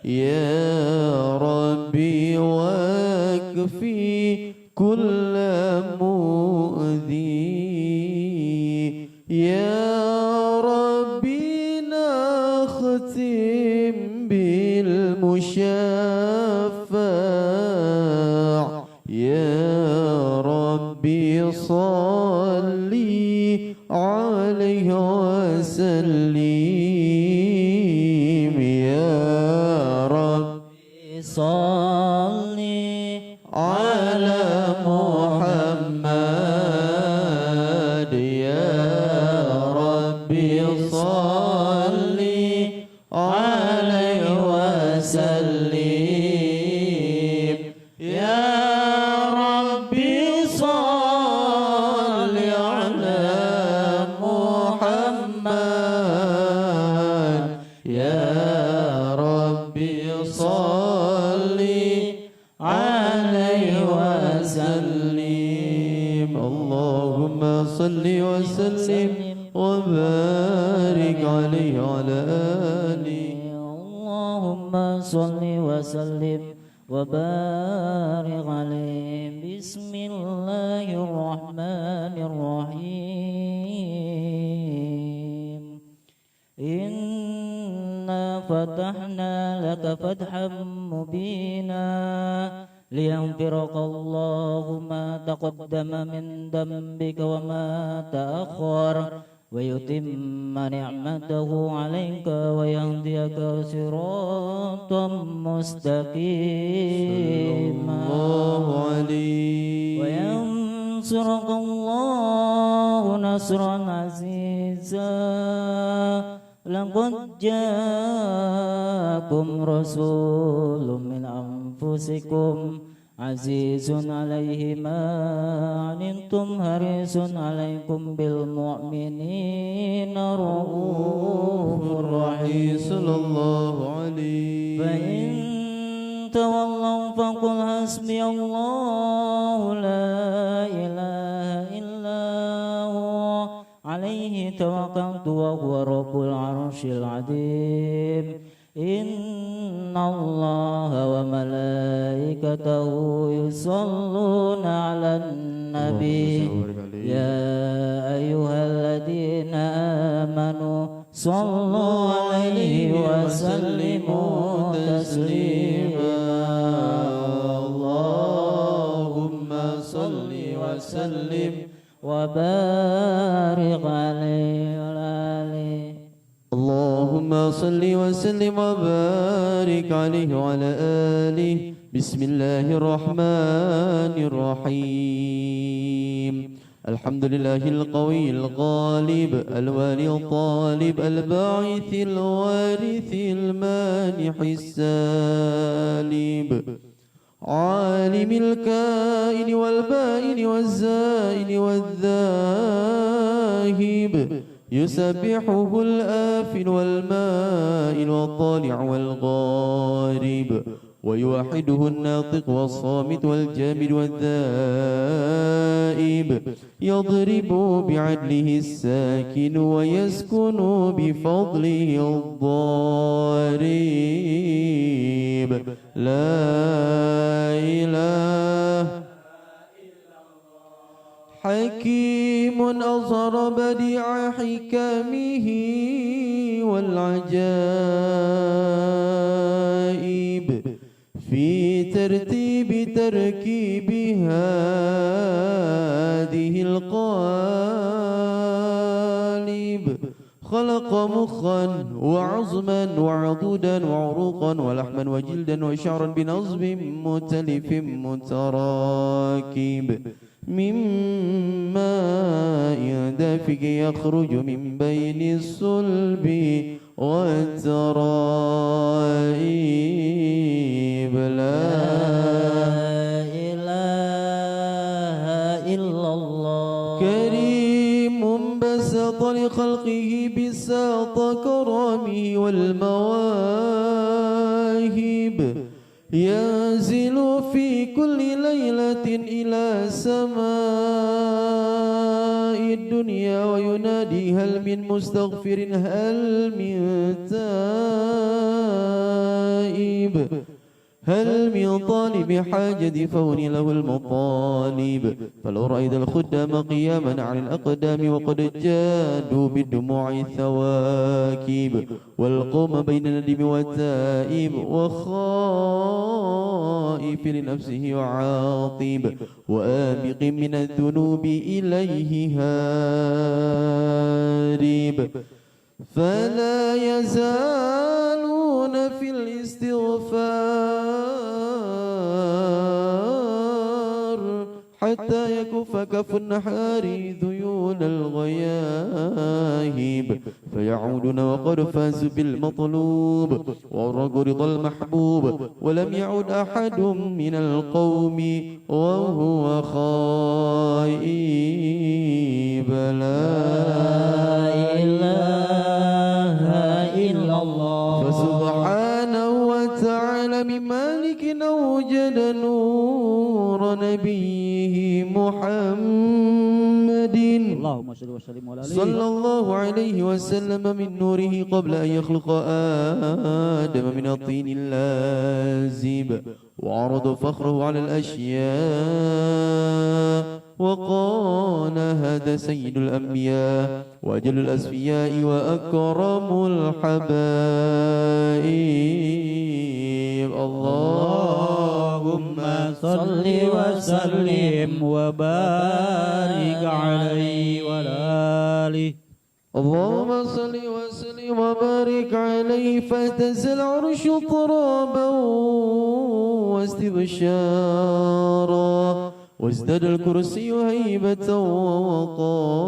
يا ربي واكفي كل مؤذي يا ربي نختم بالمشفع يا ربي صلي عليه وسلم يا ربي صل على محمد يا ربي صلي عليه وسلم يا ربي صل على محمد يا ربي صل عليه وسلم اللهم صل وسلم وبارك عليه وعلى آله اللهم صل وسلم وبارك عليه بسم الله الرحمن الرحيم إنا فتحنا لك فتحا مبينا ليغفرك الله ما تقدم من ذنبك وما تأخر ويتم نعمته عليك ويهديك صراطا مستقيما وينصرك الله نصرا عزيزا لقد جاءكم رسول من أنفسكم عزيز عليه ما عنتم حريص عليكم بالمؤمنين رؤوف رحيم صلى الله عليه فإن تولوا فقل حسبي الله لا إله إلا هو عليه توكلت وهو رب العرش العظيم إن الله وملائكته يصلون على النبي يا أيها الذين آمنوا صلوا عليه وسلموا تسليما اللهم صل وسلم وبارك عليه وعلى آله اللهم صل وسلم وبارك عليه وعلى آله بسم الله الرحمن الرحيم الحمد لله القوي الغالب الوالي الطالب الباعث الوارث المانح السالب عالم الكائن والبائن والزائن والذاهب يسبحه الآفل والمائل والطالع والغارب ويوحده الناطق والصامت والجامد والذائب يضرب بعدله الساكن ويسكن بفضله الضارب لا إله حكيم أظهر بديع حكمه والعجائب في ترتيب تركيب هذه القالب خلق مخا وعظما وعضودا وعروقا ولحما وجلدا وشعرا بنصب متلف متراكب من ماء دافق يخرج من بين الصلب والترائب لا إله إلا الله كريم بسط لخلقه بساط كرمه والمواهب ينزل في كل ليلة إلى سماء الدنيا وينادي هل من مستغفر هل من تائب هل من طالب حاجة فون له المطالب فلو رأيت الخدام قياما على الأقدام وقد جادوا بالدموع الثواكب والقوم بين الندم والتائب وخائف لنفسه وعاطب وآبق من الذنوب إليه هارب فلا يزالون في الاستغفار حتى يكف كف النحار ذيول الغياهب فيعودون وقد فازوا بالمطلوب ورقوا رضا المحبوب ولم يعد أحد من القوم وهو خائب لا إله إلا الله فسبحانه وتعالى من مالك أوجد نور نبيه محمد اللهم صل وسلم على صلى الله عليه وسلم من نوره قبل أن يخلق آدم من الطين اللازب وعرض فخره على الأشياء وقال هذا سيد الأنبياء وأجل الأسفياء وأكرم الحبائب اللهم صل وسلم وبارك عليه وعلى آله اللهم صل وسلم وبارك عليه فاهتز العرش اضطرابا واستبشارا وازداد الكرسي هيبة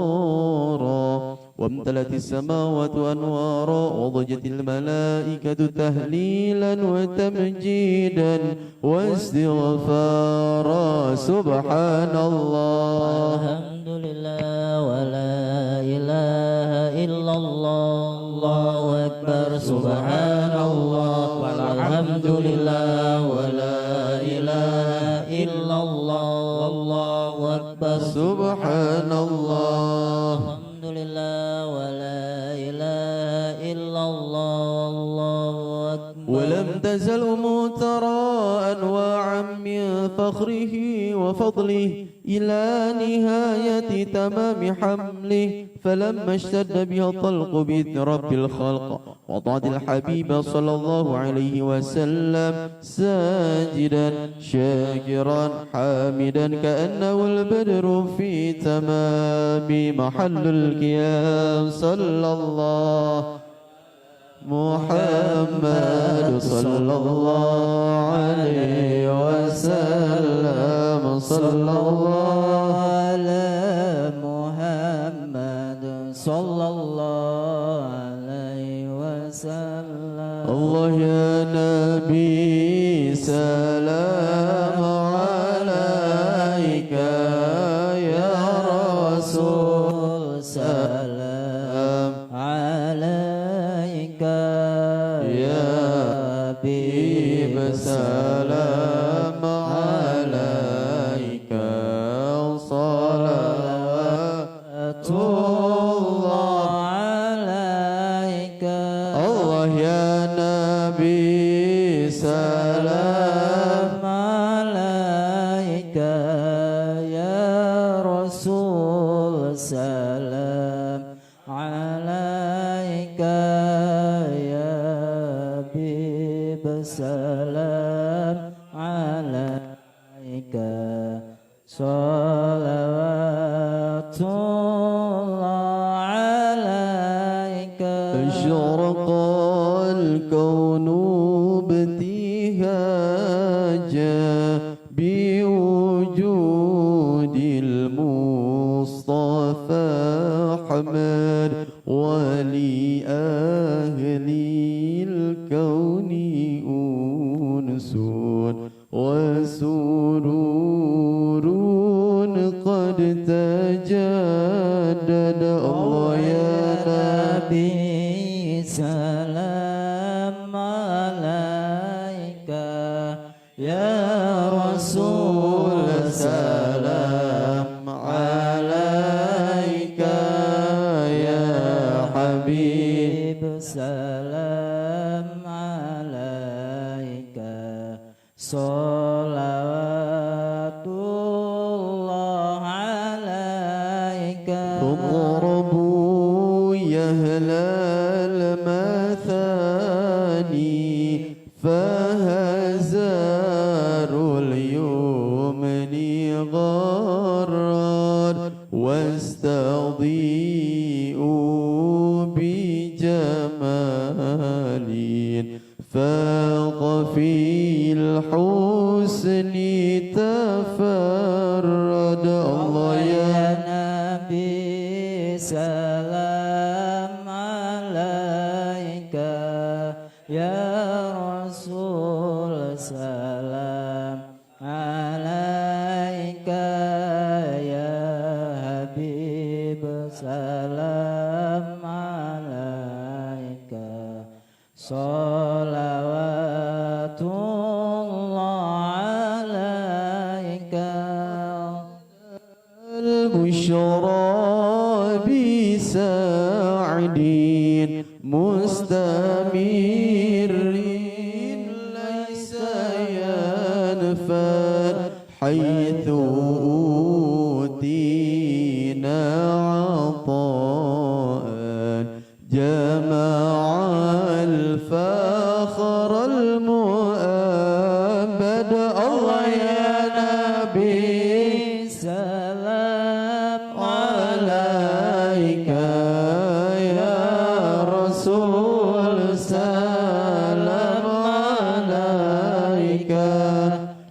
ووقارا وامتلت السماوات أنوارا وضجت الملائكة تهليلا وتمجيدا واستغفارا سبحان الله الحمد لله ولا إله إلا الله الله أكبر سبحان الله والحمد لله ولا إله إلا الله الله أكبر سبحان الله الحمد لله ولا إله إلا الله الله أكبر ولم تزل ترى أنواعا من فخره وفضله إلى نهاية تمام حمله فلما اشتد بها الطلق بإذن رب الخلق وطاعت الحبيب صلى الله عليه وسلم ساجدا شاكرا حامدا كأنه البدر في تمام محل القيام صلى الله محمد صلى الله عليه وسلم صلى الله على محمد صلى الله عليه وسلم الله يا نبي سلام عليك يا رسول سلام عليك يا حبيب سلام عليك صلوات الله عليك الله يا نبي سلام عليك يا رسول salam alaika salawatullah alaika Asyraqal kaunu ibtihaja biwujudil Mustafa Ahmad wali ahlil kauni unsun wa sururun qad tajaddada Allah ya Nabi salam alaika ya Rasul salam alaika ya Habib salam alaika salawatullah alaika اضربوا يا أهل المثاني فهزار اليمن غرار واستضيئوا بجمال فاق في الحسن تفرد الله يا Nabi salam alaika ya Rasul salam alaika ya Habib salam alaika salawatullah alaika البشرى بسعد مستمر ليس ينفد حيث أوتينا عطاء جمع الفخر المؤبد الله يا نبي salam عليك يا رسول سلام عليك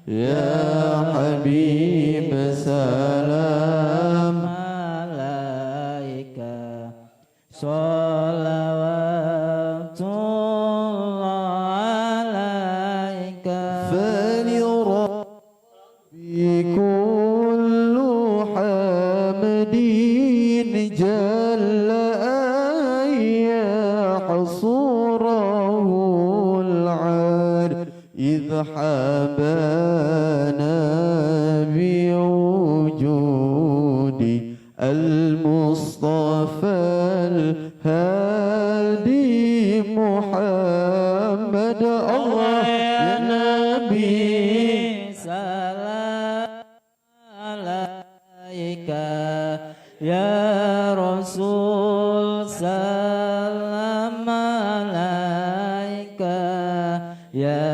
يا حبيب سلام alaika salawatullah alaika فلربي كل حمد جل أن يحصره العار إذ حبانا بوجود المصطفى الهادي محمد الله يا نبي salam alaika ya Rasul salam alaika ya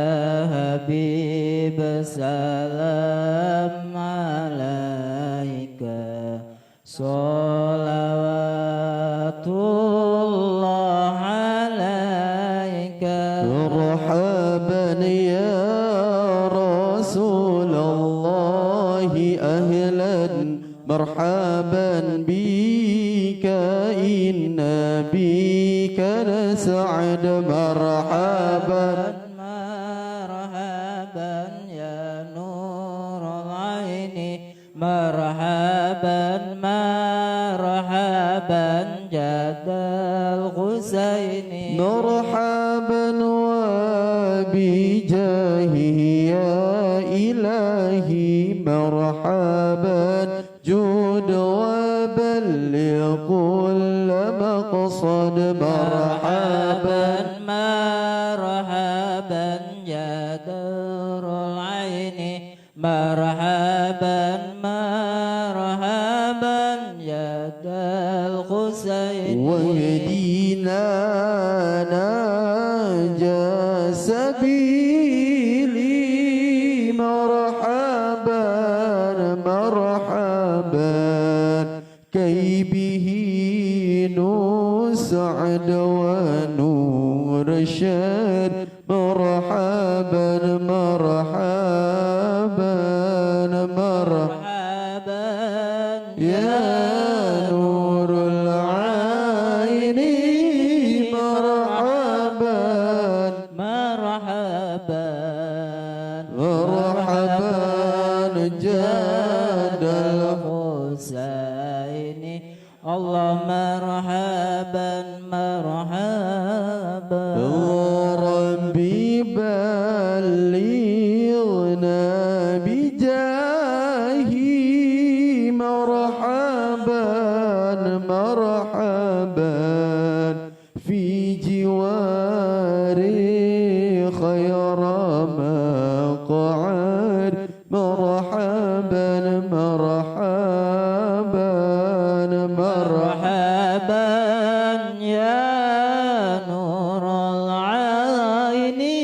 Habib salam alaika salawatullah alaika مرحبا يا رسول الله أهلا مرحبا بك إن بك نسعد مرحبا مرحبا يا نور العين مرحبا مرحبا جد الحسين مرحبا وبجاهه يا إلهي مرحبا جود وبلغ كل مقصد مرحبا مرحبا يا دار العين مرحبا مرحبا يا دار الحسين واهدنا نجا سبيل Rashad. Marhaban, marhaban, marhaban ya Nurul Aini. Marhaban, marhaban marhaban Jadal Husaini. Allah marhaban marhaban. Rabbi balighna bijahi. Marhaban marhaban fi jiwari khayra maq'ad. Marhaban marhaban marhaban ya Nurul Aini.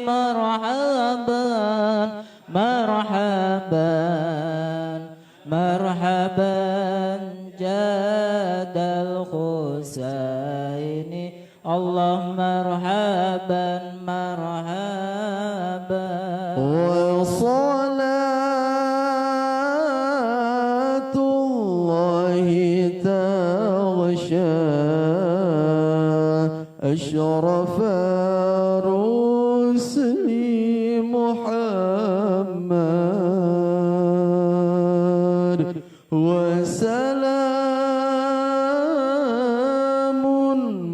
Marhaban marhaban marhaban Jadal Husaini. Allah marhaban marhaban. wa salatullahi taghsha ashrafa rusli Muhammad. Wa salamun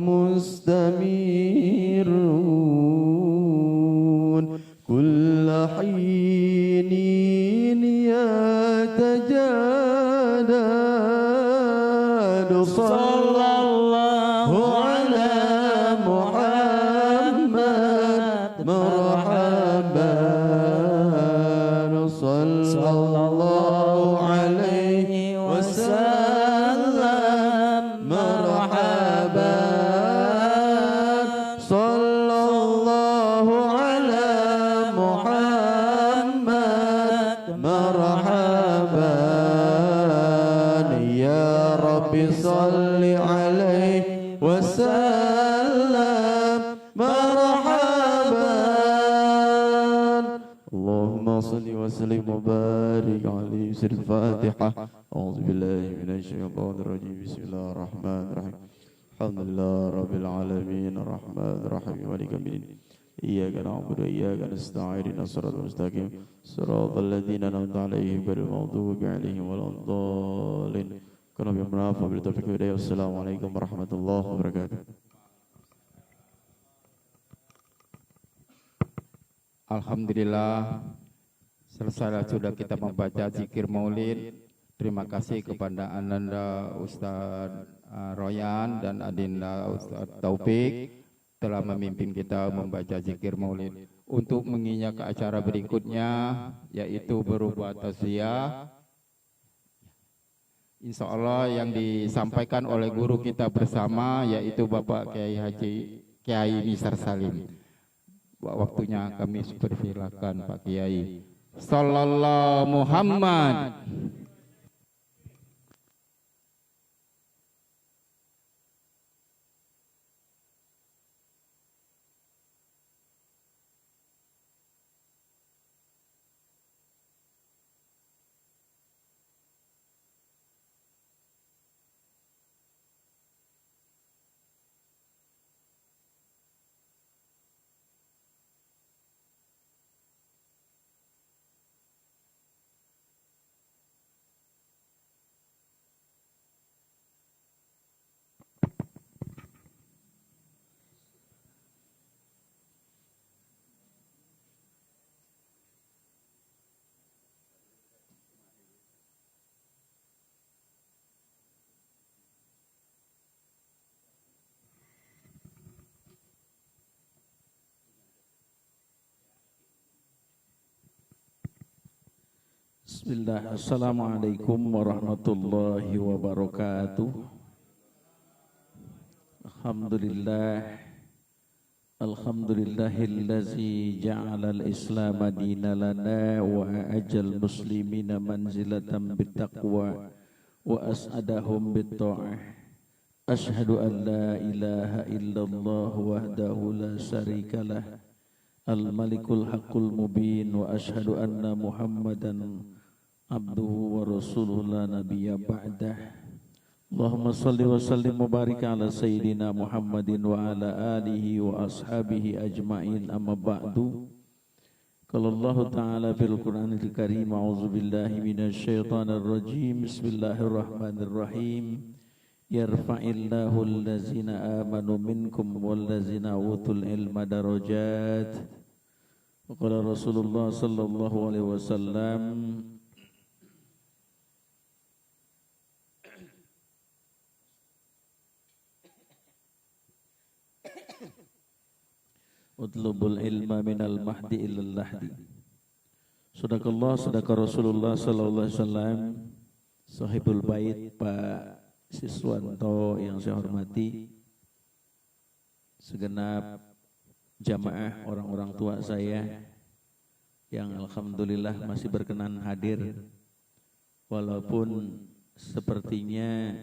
mustamirun kulla hinin yatajadadu. Sallallahu ala Muhammad. Marhaban sallallahu alaihi wasallam. Marhaban sallallahu ala Muhammad. Marhaban ya Rabbi salli alaihi wasallam. Marhaban. Allahumma salli wa sallim wa barik alaihi. Sir Al-Fatihah. A'udzu billahi minasy syaithanir rajim. Bismillahirrahmanirrahim. Alhamdulillah rabbil alamin arrahmanir rahim maliki yaumiddin. Iyyaka na'budu wa iyyaka nasta'in. Ihdinas siratal mustaqim. Siratal ladzina an'amta 'alaihim ghairil maghdubi 'alaihim waladdallin. Kana bi munafa bil taufiq wa hidayah. Assalamualaikum warahmatullahi wabarakatuh. Alhamdulillah, selesai sudah kita membaca zikir maulid. Terima kasih kepada Ananda Ustadz Royan dan Adinda Ustadz Taufik telah memimpin kita membaca zikir maulid. Untuk menginjak ke acara berikutnya, yaitu berupa taziah, insya Allah yang disampaikan oleh guru kita bersama, yaitu Bapak Kiai Haji Kiai Nisar Salim. Waktunya kami persilakan Pak Kiai. Sallallahu Muhammad. Bismillah, Assalamualaikum warahmatullahi wabarakatuh. Alhamdulillahillazi ja'ala al-islam dina lana wa ajal muslimina manzilatan bittaqwa wa as'adahum bitta'ah. Ashhadu an la ilaha illallah wahdahu la syarika lah al-malikul haqqul mubin wa ashhadu anna Muhammadan abduhu wa rasuluhu la nabiyya ba'dah. Allahumma salli wa sallim wa barik ala sayyidina Muhammadin wa ala alihi wa ashabihi ajma'in, amma ba'du. Qala Allah ta'ala fil Qur'anil Karim, a'udzu billahi minasy syaithanir rajim. Bismillahirrahmanirrahim. Yarfa'illahu allazina amanu minkum wallazina utul ilma darajat. Wa qala Rasulullah sallallahu alaihi wasallam, utlubul ilma minal mahdi ilal lahdi. Sadaqallah, sadaqa Rasulullah sallallahu alaihi wasallam. Sahibul bait Pak Siswanto yang saya hormati, segenap jamaah orang-orang tua saya yang alhamdulillah masih berkenan hadir, walaupun sepertinya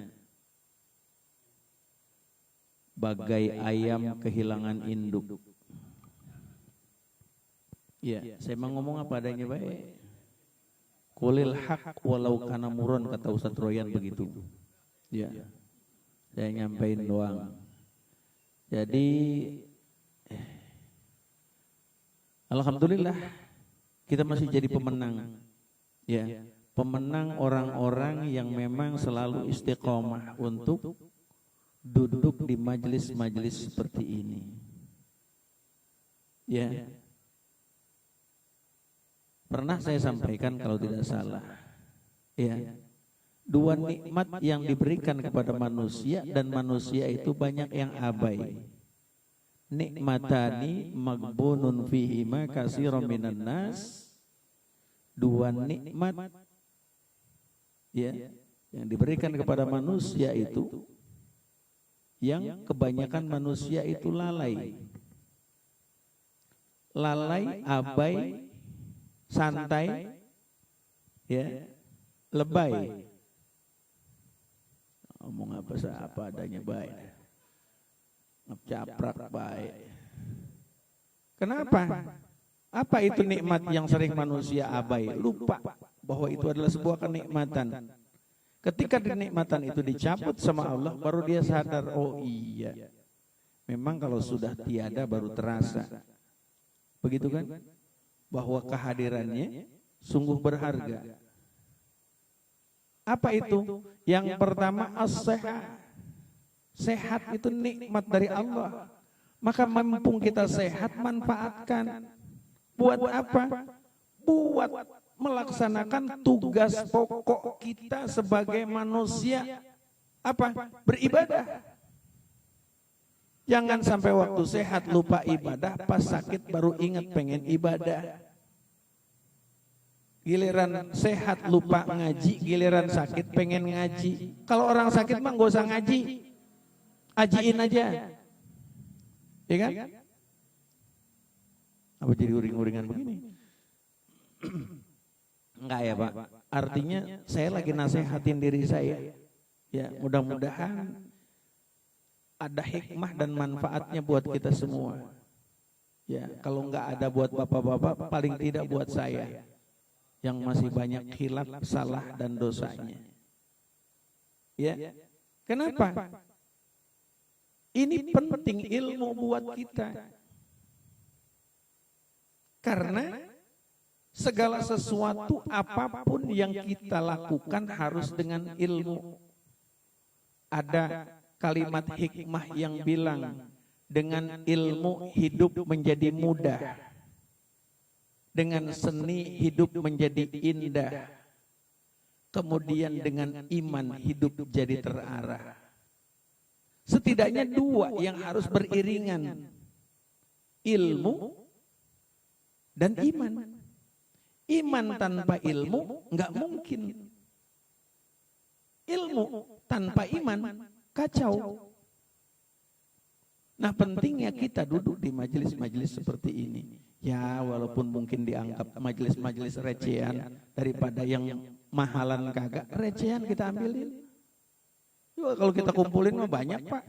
bagai ayam kehilangan induk. Ya, saya mau ngomong apa adanya baik. Qulil haq walau kana muron, kata Ustaz Royan begitu. Ya, saya nyampein doang. Jadi alhamdulillah kita masih jadi pemenang. Ya, pemenang orang-orang yang memang selalu istiqomah untuk duduk di majelis-majelis seperti ini. Ya. Pernah saya sampaikan kalau tidak salah. Ya. Dua nikmat yang diberikan kepada manusia dan manusia itu banyak yang abai. Nikmatani magbunun fihima katsiran minan nas. Dua nikmat ya yang diberikan kepada manusia itu yang kebanyakan manusia itu lalai. Lalai, abai, santai, ya, lebay. Ngomong apa adanya baik, ngecaprak baik. Kenapa? Apa itu nikmat yang sering manusia abai? Lupa bahwa itu adalah sebuah kenikmatan. Ketika kenikmatan itu dicabut sama Allah, baru dia sadar, oh iya, memang kalau sudah tiada baru terasa. Begitu kan? Bahwa kehadirannya sungguh berharga. Apa itu? Yang pertama as-sehat. Sehat itu nikmat dari Allah. Maka mumpung kita sehat, manfaatkan. Buat apa? Buat melaksanakan tugas pokok kita sebagai manusia. Apa? Beribadah. Jangan sampai waktu sehat lupa ibadah, pas sakit baru ingat pengen ibadah. Giliran sehat lupa ngaji, giliran sakit pengen ngaji. Kalau orang sakit mah gak usah ngaji, ajiin aja, ya kan? Apa jadi uring-uringan begini? Enggak ya Pak, artinya saya lagi nasehatin diri saya. Ya, mudah-mudahan ada hikmah dan manfaatnya buat kita semua. Ya, kalau enggak ada buat bapak-bapak, paling tidak buat saya yang masih banyak khilaf, salah dan dosanya. Ya. Kenapa? Ini penting ilmu buat kita. Karena segala sesuatu apapun yang kita lakukan harus dengan ilmu. Ada kalimat hikmah yang bilang, dengan ilmu hidup menjadi mudah. Dengan seni hidup menjadi indah. Kemudian dengan iman hidup jadi terarah. Setidaknya dua yang harus beriringan. Ilmu dan iman. Iman tanpa ilmu enggak mungkin. Ilmu tanpa iman kacau. Nah, pentingnya kita duduk di majelis-majelis seperti ini. Ya, walaupun mungkin dianggap majelis-majelis recehan daripada yang mahalan kagak, recehan kita ambilin. Juga kalau kita kumpulin mah banyak Pak.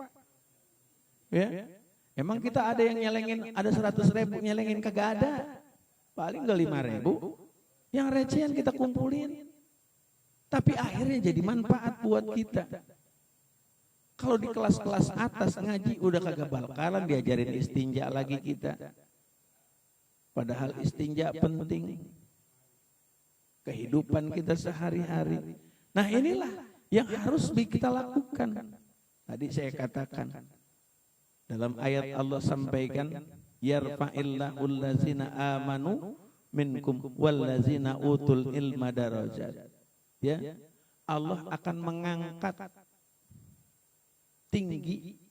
Ya, emang kita ada yang nyelengin, ada 100.000 nyelengin kagak ada. Paling gak 5.000. Yang recehan kita kumpulin. Tapi akhirnya jadi manfaat buat kita. Kalau di kelas-kelas atas ngaji udah kagak bakalan diajarin istinja lagi kita. Padahal istinja penting. Kehidupan kita sehari-hari. Nah inilah yang harus kita lakukan. Tadi saya katakan. Dalam ayat Allah sampaikan. Yarfa'illahu allazina amanu minkum wallazina utul ilma darajat. Ya, Allah akan mengangkat tinggi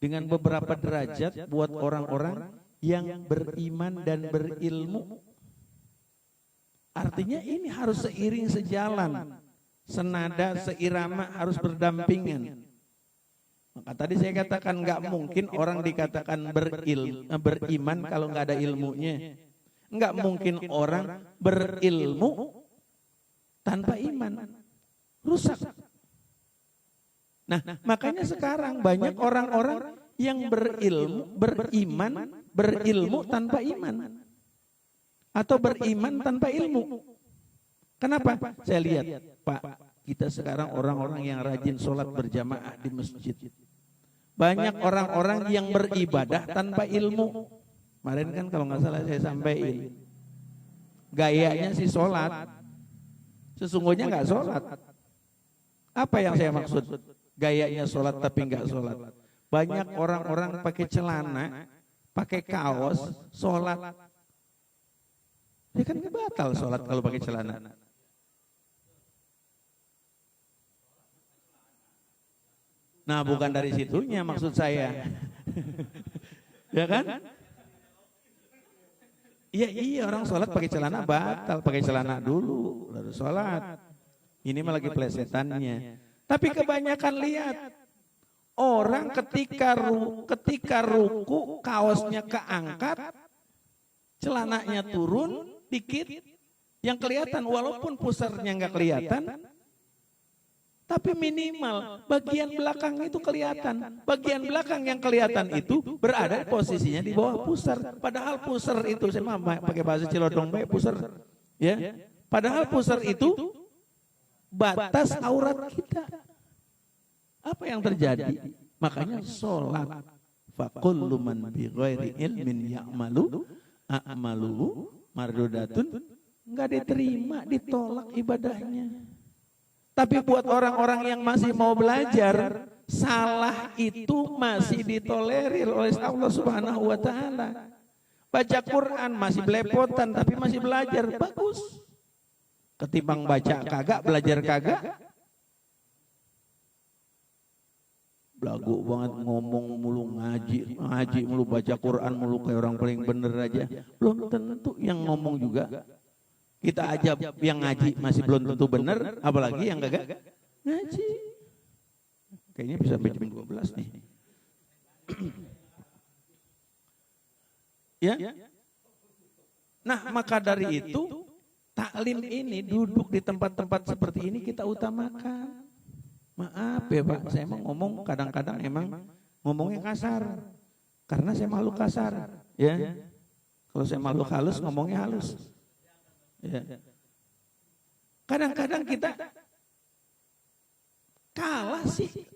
dengan beberapa derajat buat orang-orang yang beriman dan berilmu. Artinya ini harus seiring sejalan, senada, seirama, harus berdampingan. Maka tadi saya katakan nggak mungkin orang dikatakan beriman kalau nggak ada ilmunya. Nggak mungkin orang berilmu tanpa iman. Rusak. Nah, makanya sekarang banyak orang-orang yang berilmu tanpa iman. Atau beriman tanpa ilmu. Kenapa? Saya lihat, Pak, kita sekarang orang-orang yang rajin sholat berjamaah di masjid. Banyak orang-orang yang beribadah tanpa ilmu. Kemarin kan kalau nggak salah saya sampaikan. Gayanya sih sholat. Sesungguhnya nggak sholat. Apa yang saya maksud? Gayanya sholat tapi nggak sholat. Banyak orang-orang pakai celana, pakai kaos, sholat. Ya kan batal sholat kalau pakai celana. Nah bukan dari situnya maksud saya. Ya kan? Iya orang sholat pakai celana batal, pakai celana dulu lalu sholat. Ini malah lagi plesetannya. Tapi kebanyakan lihat orang ketika ruku kaosnya keangkat, celananya turun dikit, yang kelihatan walaupun pusarnya nggak kelihatan. Tapi minimal bagian belakang itu kelihatan. Bagian belakang yang kelihatan itu berada posisinya di bawah pusar. Padahal pusar itu, saya pakai bahasa Cilodong baik pusar. Ya. Padahal pusar itu batas aurat kita. Apa yang terjadi? Makanya sholat. Fakullu man bi ghairi ilmin ya'malu a'malu mardudatun. Enggak diterima, ditolak ibadahnya. Tapi buat orang-orang yang masih mau belajar, salah itu masih ditolerir oleh Allah Subhanahu wa taala. Baca Quran masih belepotan tapi masih belajar, bagus. Ketimbang baca kagak, belajar kagak. Belagu banget ngomong mulu ngaji mulu, baca Quran mulu kayak orang paling bener aja. Belum tentu yang ngomong juga. Kita aja yang ngaji masih belum tentu benar, apalagi yang kagak ngaji. Kayaknya bisa sampai jam 12 nih. Ya. Nah, maka dari itu taklim ini duduk di tempat-tempat seperti ini kita utamakan. Maaf ya Pak, saya emang ngomong kadang-kadang emang ngomongnya kasar. Karena saya malu kasar, ya. Kalau saya malu halus ngomongnya halus. Ya. Kadang-kadang kita kalah sih,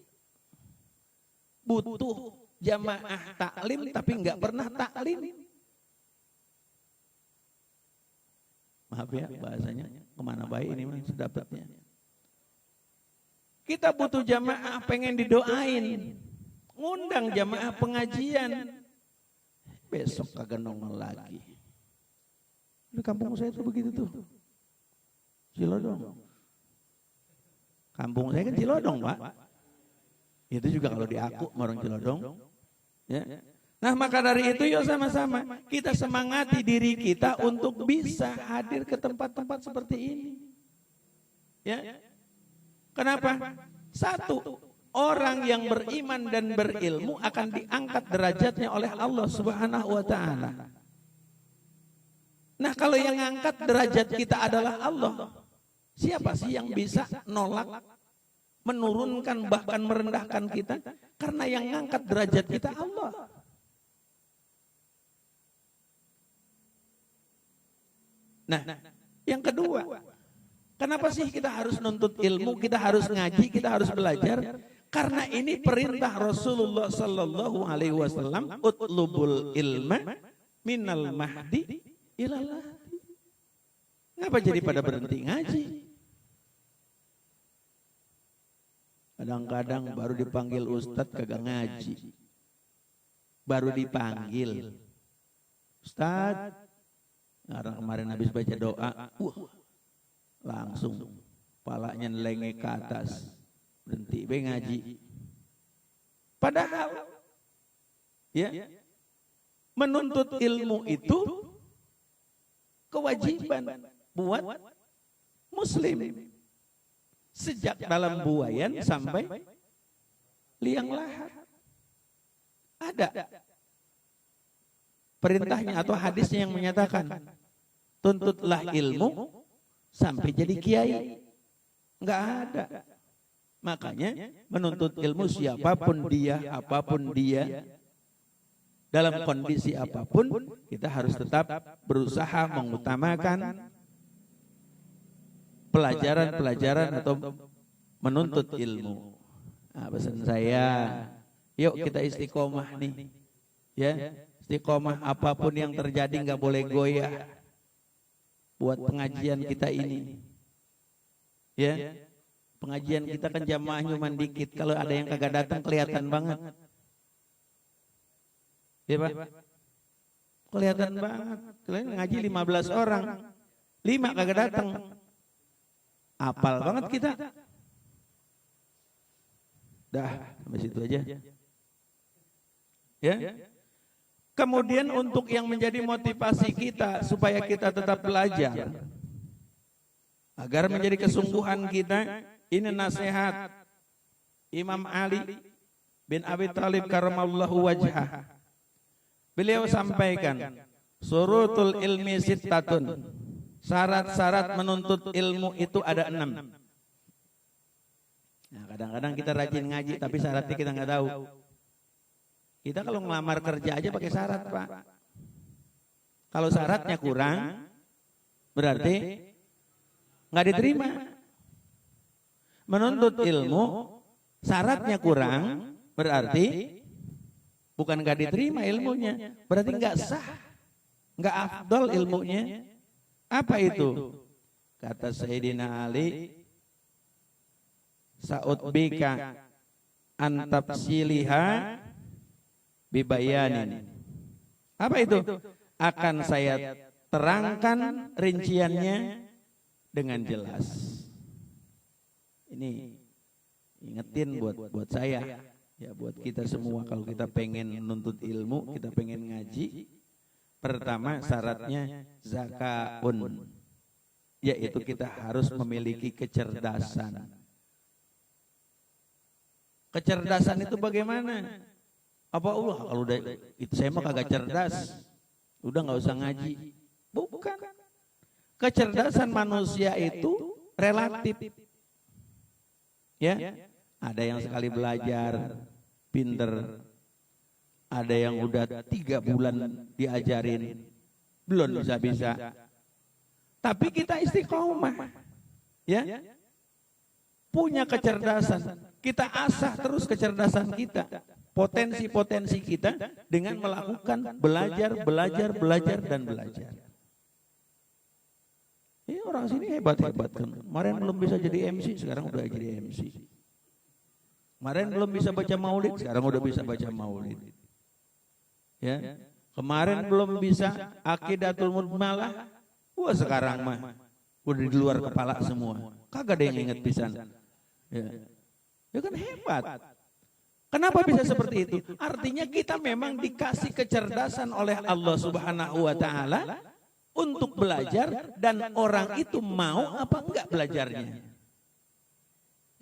butuh jamaah taklim tapi nggak pernah taklim. Maaf ya bahasanya kemana baik ini mah sedapatnya. Kita butuh jamaah pengen didoain, ngundang jamaah pengajian, besok kagak nongol lagi. Di kampung saya tuh begitu tuh. Cilodong. Kampung saya kan Cilodong, Pak. Itu juga kalau di aku orang Cilodong. Ya. Nah, maka dari itu yuk sama-sama kita semangati diri kita untuk bisa hadir ke tempat-tempat seperti ini. Ya. Kenapa? Satu, orang yang beriman dan berilmu akan diangkat derajatnya oleh Allah Subhanahu wa taala. Nah, kalau yang ngangkat derajat kita adalah Allah, siapa sih yang bisa nolak menurunkan bahkan merendahkan kita, karena yang ngangkat derajat kita Allah. Nah, yang kedua, kenapa sih kita harus nuntut ilmu, kita harus ngaji, kita harus belajar? Karena ini perintah Rasulullah sallallahu alaihi wasallam, utlubul ilma minal mahdi ilal lahdi. Ngapa jadi pada berhenti ngaji? Kadang-kadang baru dipanggil ustadz kagak ngaji. Baru dipanggil ustadz, kemarin habis baca doa, langsung palanya nelenge ke atas, berhenti be ngaji. Padahal ya, menuntut ilmu itu kewajiban buat muslim. Sejak dalam buayan sampai liang lahat. Ada perintahnya atau hadisnya yang menyatakan, tuntutlah ilmu sampai jadi kiai. Enggak ada. Makanya menuntut ilmu siapapun dia, apapun dia, dalam kondisi apapun, kita harus tetap berusaha mengutamakan pelajaran-pelajaran atau menuntut ilmu. Nah, pesan saya, yuk kita istiqomah nih, ya, istiqomah apapun yang terjadi nggak boleh goyah. Buat pengajian kita ini, ya, pengajian kita kan jamaahnya cuma dikit. Kalau ada yang kagak datang kelihatan banget, ya Pak, kelihatan banget. Kalian ngaji 15 orang, 5 kagak datang. Apal banget kita. Dah, sampai situ aja. Ya. Kemudian untuk yang menjadi motivasi kita supaya kita tetap belajar, agar menjadi kesungguhan kita, ini nasihat Imam Ali bin Abi Thalib karamallahu wajhah. Beliau sampaikan, surutul ilmi sittatun. Syarat-syarat menuntut ilmu itu ada 6. Nah, kadang-kadang kita rajin ngaji tapi syaratnya kita nggak tahu. Kita kalau ngelamar kerja aja pakai syarat, Pak. Kalau syaratnya kurang, berarti nggak diterima. Menuntut ilmu, syaratnya kurang, berarti bukan nggak diterima ilmunya, berarti nggak sah, nggak afdol ilmunya. Apa itu? Kata Sayyidina Ali, sa'utbika antafsiliha bibayanin. Apa itu? Akan saya terangkan rinciannya dengan jelas. Ini ingetin buat saya, ya buat kita semua, kalau kita pengen menuntut ilmu, kita pengen ngaji. Pertama syaratnya zakaun, yaitu kita harus memiliki kecerdasan. Kecerdasan itu bagaimana? Apa Allah kalau udah itu saya mah kagak cerdas, udah nggak usah ngaji? Bukan. Kecerdasan manusia itu relatif. Ya, ada yang sekali belajar pinter. Ada yang udah 3 bulan diajarin, belum bisa-bisa. Tapi kita istiqomah, ya, punya kecerdasan. Kita asah terus kecerdasan kita, potensi-potensi kita dengan melakukan belajar, dan belajar. Ini orang sini hebat-hebat kan. Kemarin belum bisa jadi MC, sekarang udah jadi MC. Kemarin belum bisa baca maulid, sekarang udah bisa baca maulid. Ya, kemarin belum bisa akidatul mudmalah, wah sekarang mah udah di luar kepala semua, kagak ada yang inget pisan. Ya kan hebat. Kenapa bisa seperti itu? Artinya kita memang dikasih kecerdasan oleh Allah Subhanahu wa taala untuk belajar, dan orang itu mau apa enggak belajarnya.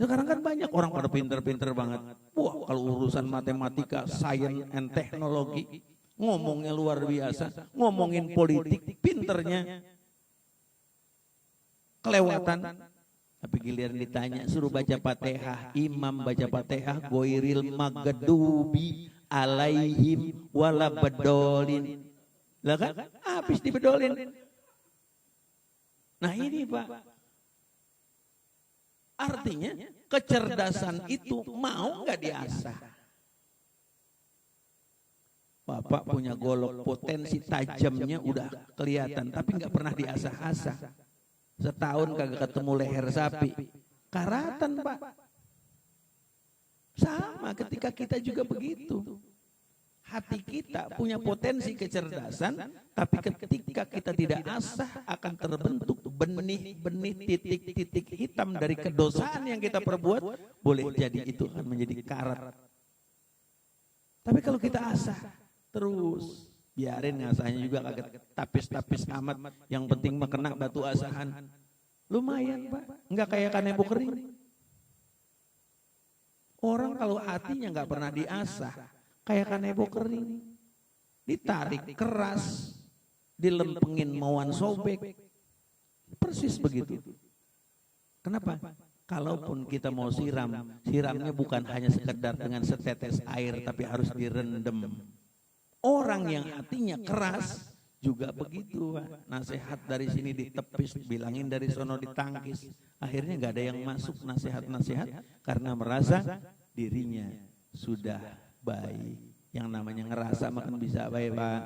Sekarang kan banyak orang pada pinter-pinter banget. Wah, kalau urusan matematika, sains and teknologi, ngomongnya luar biasa. Ngomongin politik, pinternya kelewatan. Tapi giliran ditanya suruh baca Fatihah, imam baca Fatihah goiril magdubi alaihim wala bedolin. Lah kan habis dibedolin. Nah ini Pak, artinya kecerdasan itu mau nggak diasah. Bapak punya golok, potensi tajamnya udah kelihatan, tapi nggak pernah diasah-asah. Setahun kagak ketemu leher sapi, karatan Pak. Sama ketika kita juga begitu. Hati kita punya potensi kecerdasan, tapi ketika kita tidak asah akan terbentuk benih-benih titik-titik hitam dari kedosaan yang kita perbuat. Boleh jadi itu akan menjadi karat. Tapi kalau kita asah terus, biarin ngasahnya juga kagak tapis-tapis amat. Yang penting mah kena batu asahan. Lumayan Pak, nggak kayak kanebo kering. Orang kalau hatinya nggak pernah diasah, kayak kanebo kering, ditarik keras, dilempengin mauan sobek, persis begitu. Kenapa? Kalaupun kita mau siram, siramnya bukan hanya sekedar dengan setetes air, tapi harus direndam. Orang yang hatinya keras juga begitu Pak. Nasihat dari sini ditepis, bilangin dari sono ditangkis. Akhirnya nggak ada yang masuk nasihat-nasihat karena merasa dirinya sudah baik. Yang namanya ngerasa makan bisa baik Pak.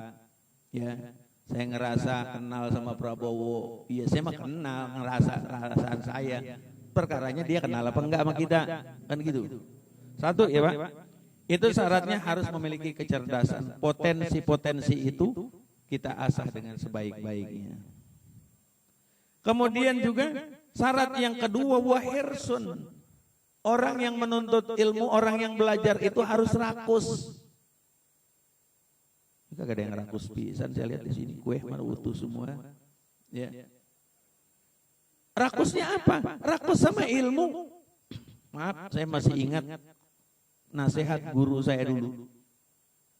Ya, saya ngerasa kenal sama Prabowo. Iya, saya mah kenal, ngerasaan saya. Perkaranya dia kenal apa enggak sama kita, kan gitu. Satu ya Pak, itu syaratnya harus memiliki kecerdasan. Potensi-potensi itu kita asah dengan sebaik-baiknya. Kemudian juga syarat yang kedua wahirsun. Orang yang menuntut ilmu, orang yang belajar itu harus rakus. Gak ada yang rakus pisan, saya lihat di sini kue mana utuh semua. Ya. Rakusnya apa? Rakus sama ilmu. Maaf, saya masih ingat nasihat guru saya dulu.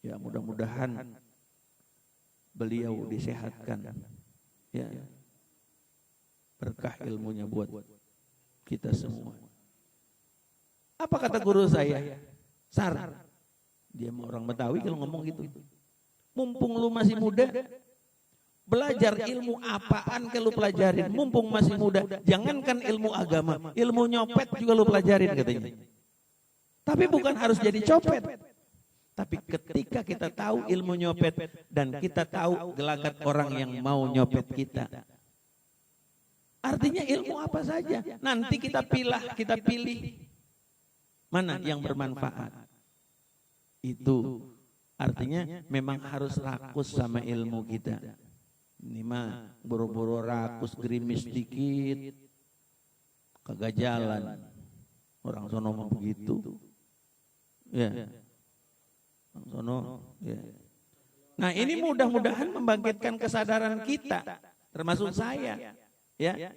Ya, mudah-mudahan beliau disehatkan. Ya. Berkah ilmunya buat kita semua. Apa kata guru saya? Sar. Dia mau orang Betawi kalau ngomong gitu. Mumpung lu masih muda, belajar ilmu apaan ke lu pelajarin. Mumpung masih muda, jangankan ilmu agama, ilmu nyopet juga lu pelajarin katanya. Tapi bukan harus jadi copet. Tapi ketika kita tahu ilmu nyopet dan kita tahu gelagat orang yang mau nyopet kita, artinya ilmu apa saja. Nanti kita pilih mana yang bermanfaat. Itu artinya memang harus rakus sama ilmu kita. Ini mah boro-boro rakus gerimis dikit, kagak jalan. Orang sono mah begitu. Ya. Orang sono, ya. Nah ini mudah-mudahan membangkitkan kesadaran kita, termasuk saya, ya,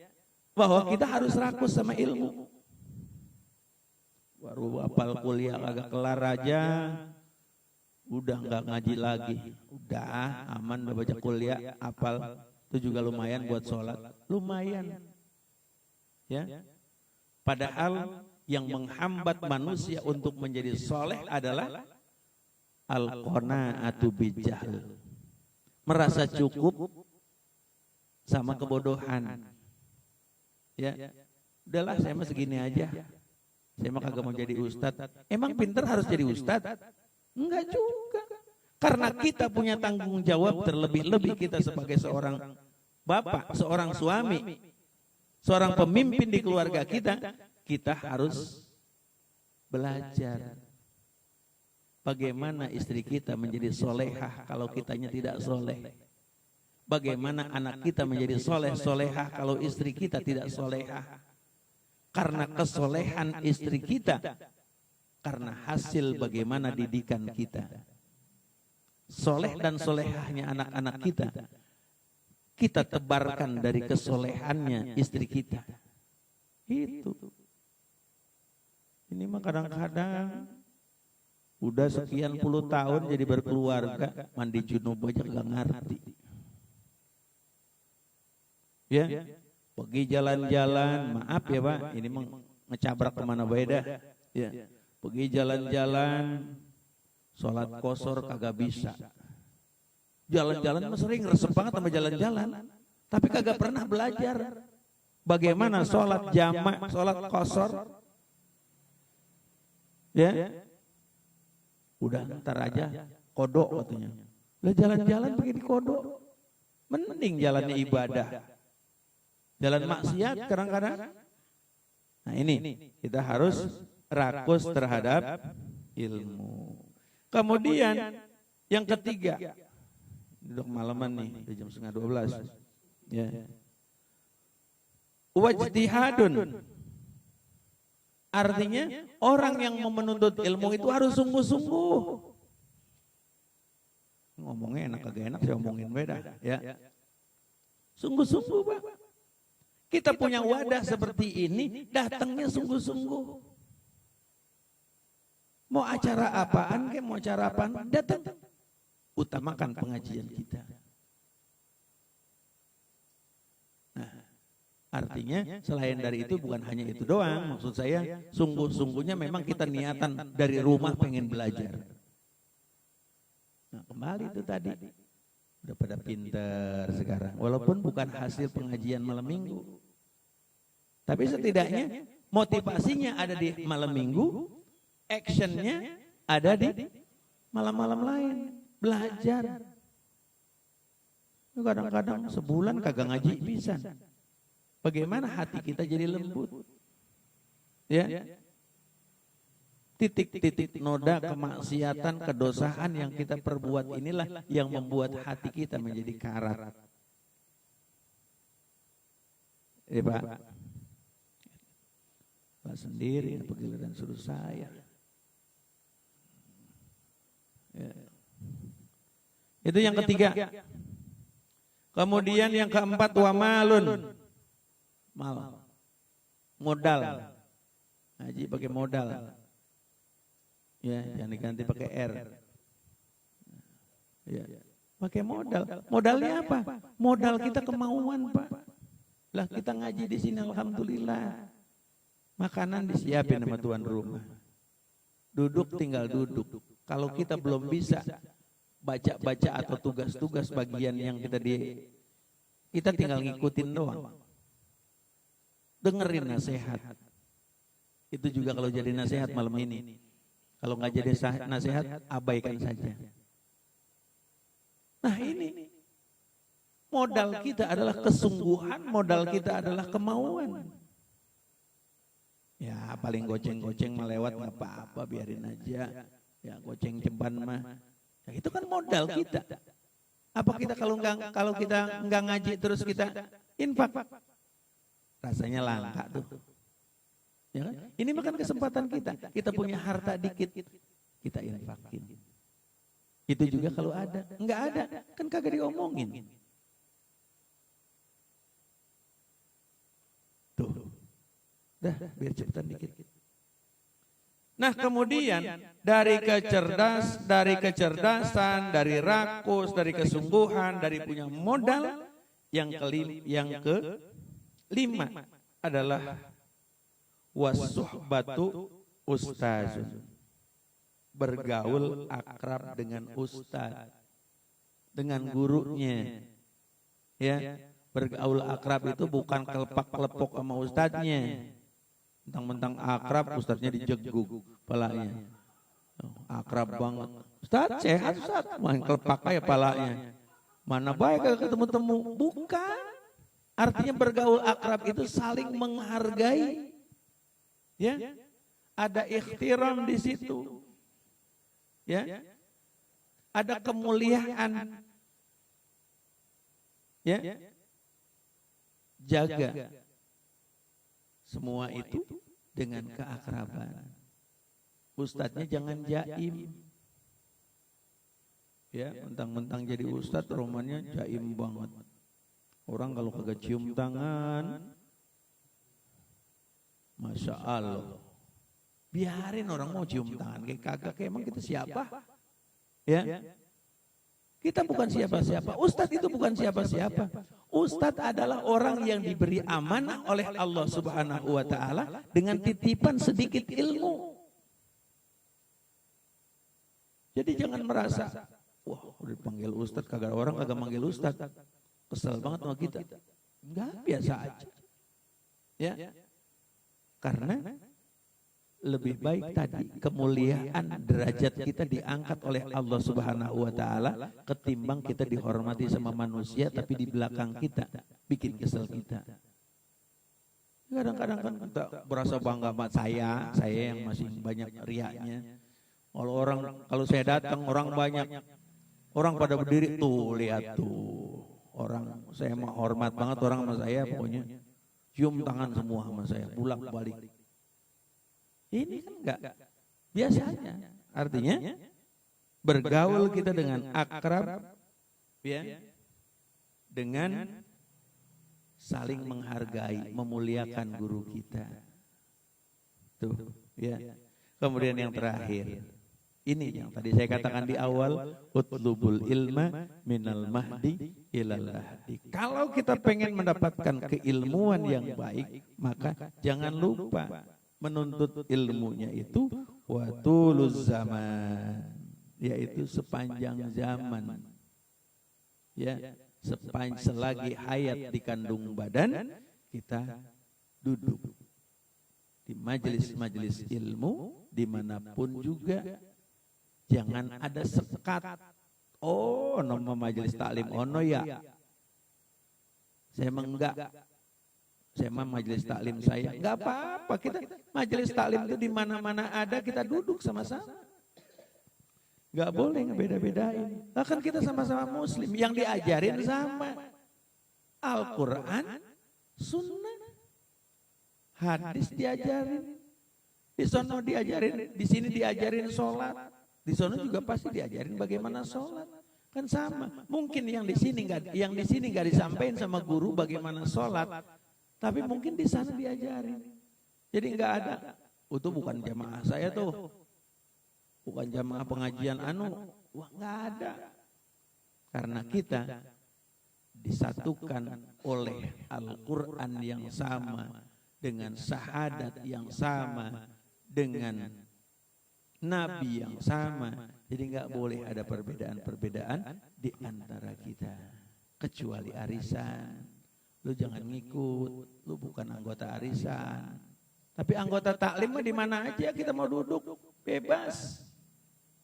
bahwa kita harus rakus sama ilmu. Baru apal kuliah agak kelar aja, udah nggak ngaji lagi, udah aman udah baca kuliah, apal itu juga lumayan buat sholat, lumayan, ya. Padahal yang menghambat manusia untuk menjadi soleh adalah al-qanaatu bijahl, merasa cukup sama kebodohan. Ya, udahlah saya mah segini aja. Saya mah kagak mau jadi ustadz. Emang pinter harus jadi ustadz? Enggak juga. Karena kita punya tanggung jawab terlebih-lebih kita sebagai seorang bapak, seorang suami, seorang pemimpin di keluarga kita, kita harus belajar. Bagaimana istri kita menjadi solehah kalau kitanya tidak soleh. Bagaimana anak kita menjadi soleh-solehah kalau istri kita tidak solehah. Karena kesolehan istri kita, karena hasil bagaimana didikan kita. Soleh dan solehahnya anak-anak kita, kita tebarkan dari kesolehannya istri kita. Itu. Ini mah kadang-kadang udah sekian puluh tahun jadi berkeluarga, mandi junub aja gak ngerti. Ya, pergi jalan-jalan, maaf ya Pak, ini ngecabrak kemana beda, ya. Pergi jalan-jalan, sholat kosor kagak bisa. Jalan-jalan mah sering resep banget sama jalan-jalan, tapi kagak pernah belajar bagaimana sholat jamak, sholat kosor, ya. Udah ntar aja kodok katanya. Lah jalan-jalan pakai di kodok, mending jalannya ibadah. Jalan maksiat kadang-kadang. Nah ini kita harus rakus terhadap ilmu. Kemudian yang ketiga, udah malaman nih, udah jam 11:30. Ya. Wajtihadun. Artinya orang yang mau menuntut ilmu itu harus sungguh-sungguh. Ngomongnya enak kagak enak, saya ngomongin beda, ya. Sungguh-sungguh, Pak. Kita punya wadah seperti ini, datangnya sungguh-sungguh. Mau acara apaan, mau acara apaan, datang. Utamakan pengajian kita. Nah, artinya selain dari itu bukan hanya itu doang. Maksud saya sungguh-sungguhnya memang kita niatan dari rumah pengen belajar. Nah kembali itu tadi. Udah pada pinter sekarang. Walaupun bukan hasil pengajian malam minggu. Tapi setidaknya motivasinya ada di malam minggu. Actionnya ada di malam-malam lain. Belajar. Kadang-kadang sebulan kagak ngaji bisa. Bagaimana hati kita jadi lembut? Ya. Titik-titik noda kemaksiatan, kedosaan yang kita perbuat inilah yang membuat hati kita menjadi karat. Pak. Pak sendiri pegiliran suruh saya. Ya. Itu yang ketiga. Kemudian yang keempat wamalun. Mal. Modal. Haji pakai modal. Ya, jangan diganti pakai R. Ya, pakai modal. Modalnya apa? Modal kita kemauan, Pak. Lah kita ngaji di sini alhamdulillah. Makanan disiapin sama tuan rumah. Duduk tinggal duduk. Kalau kita belum bisa baca-baca atau tugas-tugas bagian yang kita tinggal ngikutin doang. Dengerin nasihat. Itu juga kalau jadi nasihat malam ini. Kalau nggak jadi nasihat, abaikan saja. Nah ini, modal kita adalah kesungguhan, modal kita adalah kemauan. Ya paling goceng-goceng melewat nggak apa-apa, biarin aja. Ya goceng ceban mah, ya, itu kan modal kita. Apa kita kalau kita nggak ngaji terus kita infak, rasanya langka tuh. Ya kan? Ini bukan kesempatan kita. Kita punya harta dikit, kita infakin. Itu juga kalau ada, enggak ada, kan kagak diomongin. Tuh, dah biar cepetan dikit. Nah kemudian dari kecerdasan, dari rakus, dari kesungguhan, dari punya modal, yang kelima adalah wasuhbatu ustazun, bergaul akrab dengan ustaz, dengan gurunya. Ya, bergaul akrab itu bukan kelepak-kelepok sama ustaznya. Mentang-mentang akrab, ustaznya dijeguk palanya. Akrab banget. Ustaz sehat Ustaz, main kelepak aja palanya. Mana baik kalau ketemu-temu, bukan. Artinya bergaul akrab itu saling menghargai. Ya, ada ikhtiram di situ. Ya, ada kemuliaan. Ya, jaga semua itu dengan keakraban. Ustadznya jangan jaim. Ya, mentang-mentang jadi ustadz, romannya jaim banget. Orang kalau kagak cium tangan, Masya Allah. Biarin orang mau cium tangan, kayak kagak, kayak emang kita siapa? Ya, Kita bukan siapa-siapa. Ustadz itu bukan siapa-siapa. Ustadz adalah orang yang diberi amanah oleh Allah Subhanahu wa taala dengan titipan sedikit ilmu. Jadi jangan merasa, wah udah dipanggil Ustadz, kagak orang kagak manggil Ustadz. Kesel banget sama kita. Enggak, biasa aja. Ya. Karena lebih baik tadi kemuliaan derajat kita diangkat oleh Allah Subhanahu wa taala ketimbang kita dihormati sama manusia tapi di belakang kita bikin kesel kita. Kadang-kadang kan kita berasa bangga sama saya yang masih banyak riaknya. Kalau saya datang orang banyak, orang pada berdiri tuh, lihat tuh. Orang saya mah hormat banget orang sama saya, pokoknya cium tangan semua sama saya, bolak-balik. Ini kan enggak biasanya. Artinya bergaul kita dengan akrab, ya, dengan saling menghargai, memuliakan guru kita. Tuh, ya. Kemudian yang terakhir, ini yang tadi saya katakan di awal, utlubul ilma minal mahdi ilal lahdi. Kalau kita pengen mendapatkan keilmuan yang baik, maka jangan lupa menuntut ilmunya itu watuluz zaman, yaitu sepanjang zaman. Ya, selagi hayat di kandung badan, kita duduk di majelis-majelis ilmu dimanapun juga. Jangan ada sekat. Oh, nama majelis taklim ono ya. Saya enggak. Saya mah majelis taklim saya. Enggak apa-apa, kita majelis taklim itu di mana-mana ada, kita duduk sama-sama. Enggak boleh ngebeda-bedain. Bahkan kita sama-sama muslim, yang diajarin sama. Al-Qur'an, sunnah, hadis diajarin. Di sono diajarin, di sini diajarin sholat. Di sono juga pasti diajarin bagaimana sholat. Kan sama. Mungkin yang di sini enggak disampaikan sama guru bagaimana sholat. Tapi mungkin di sana diajarin. Jadi enggak ada. Itu bukan jamaah saya tuh. Bukan jamaah pengajian wah enggak ada. Karena kita disatukan oleh Al-Qur'an yang sama, dengan syahadat yang sama, dengan Nabi yang sama. Jadi enggak boleh ada perbedaan-perbedaan di antara kita. Kecuali arisan. Lu jangan ngikut, lu bukan anggota arisan. Tapi anggota taklim mah di mana aja kita mau duduk, bebas.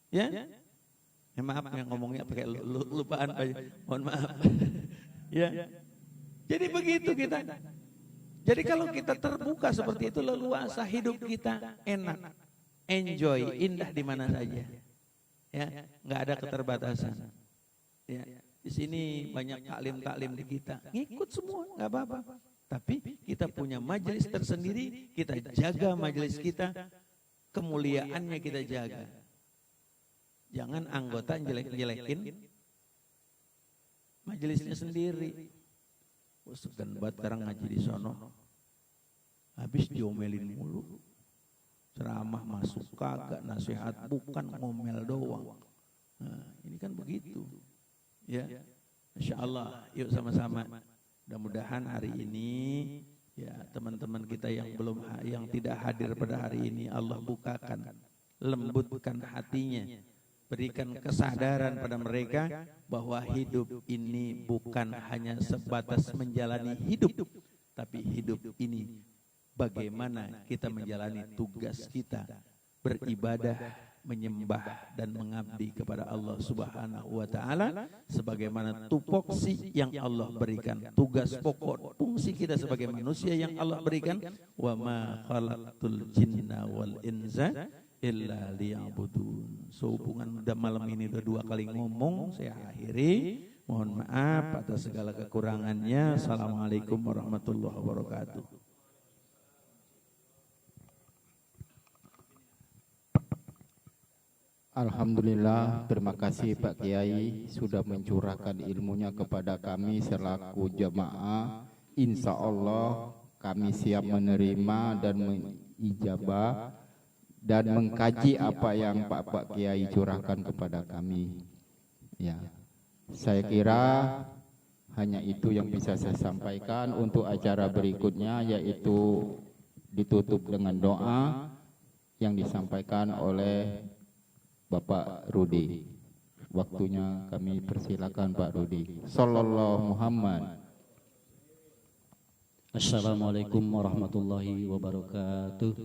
Ya? Maaf yang ngomongnya pakai lupaan aja. Mohon maaf. Ya. Jadi begitu kita. Jadi kalau kita terbuka seperti itu, leluasa, hidup kita enak, enjoy, indah di mana saja. Ya, enggak ada keterbatasan. Ya. Di sini banyak taklim-taklim di kita. Ngikut semua, enggak apa-apa. Tapi kita punya majelis tersendiri, kita jaga majelis kita, kemuliaannya kita jaga. Jangan anggota jelek-jelekin majelisnya sendiri. Segan banget sekarang ngaji di sono. Habis diomelin mulu. Ceramah masuk kagak, nasihat bukan, ngomel doang. Nah, ini kan begitu. Ya, Masya Allah, yuk sama-sama. Mudah-mudahan hari ini ya teman-teman kita yang tidak hadir pada hari ini Allah bukakan, lembutkan hatinya, berikan kesadaran pada mereka bahwa hidup ini bukan hanya sebatas menjalani hidup, tapi hidup ini bagaimana kita menjalani tugas kita beribadah, menyembah dan mengabdi kepada Allah Subhanahu wa taala sebagaimana tupoksi yang Allah berikan, tugas pokok fungsi kita sebagai manusia yang Allah berikan. Wa ma khalaqtul jinna wal insa illa liya'budun. Sehubungan malam ini udah 2 kali ngomong, saya akhiri. Mohon maaf atas segala kekurangannya. Assalamualaikum warahmatullahi wabarakatuh. Alhamdulillah, terima kasih Pak Kiai sudah mencurahkan ilmunya kepada kami selaku jamaah. Insya Allah kami siap menerima dan mengijabah dan mengkaji apa yang Pak Kiai curahkan kepada kami. Ya, Saya kira hanya itu yang bisa saya sampaikan. Untuk acara berikutnya yaitu ditutup dengan doa yang disampaikan oleh Bapak Rudi. Waktunya kami persilakan Pak Rudi. Sallallahu Muhammad. Assalamualaikum warahmatullahi wabarakatuh.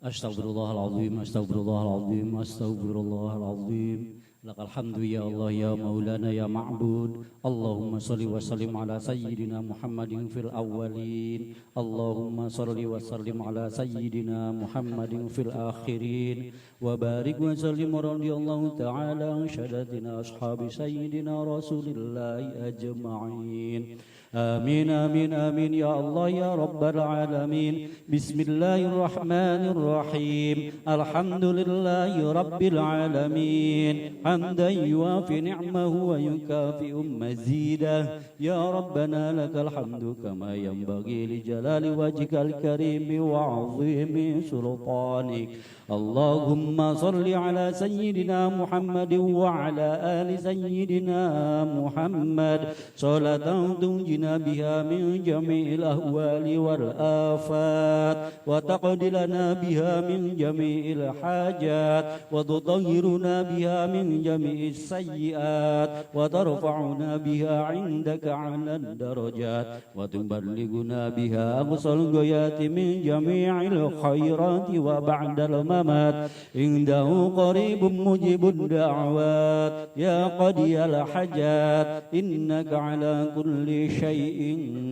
Astaghfirullahaladzim, astaghfirullahaladzim, astaghfirullahaladzim. Lakal hamdu ya Allah ya Maulana ya Ma'bud. Allahumma salli wa sallim ala sayyidina Muhammadin fil awwalin. Allahumma salli wa sallim ala sayyidina Muhammadin fil akhirin. Wa barik wa sallim radhiyallahu ta'ala syadatina ashabi sayyidina Rasulillahi ajma'in. آمين آمين آمين يا الله يا رب العالمين. بسم الله الرحمن الرحيم. الحمد لله رب العالمين حمدا يوافي نعمه ويكافئ مزيده. يا ربنا لك الحمد كما ينبغي لجلال وجهك الكريم وعظيم سلطانك. اللهم صل على سيدنا محمد وعلى آل سيدنا محمد صلاة تنجينا بها من جميع الأهوال والآفات وتقضي لنا بها من جميع الحاجات وتطهرنا بها من جميع السيئات وترفعنا بها عندك على الدرجات وتبلغنا بها أقصى الغايات من جميع الخيرات وبعد الممات عنده قريب مجيب الدعوات. يا قضي الحاجات إنك على كل شيء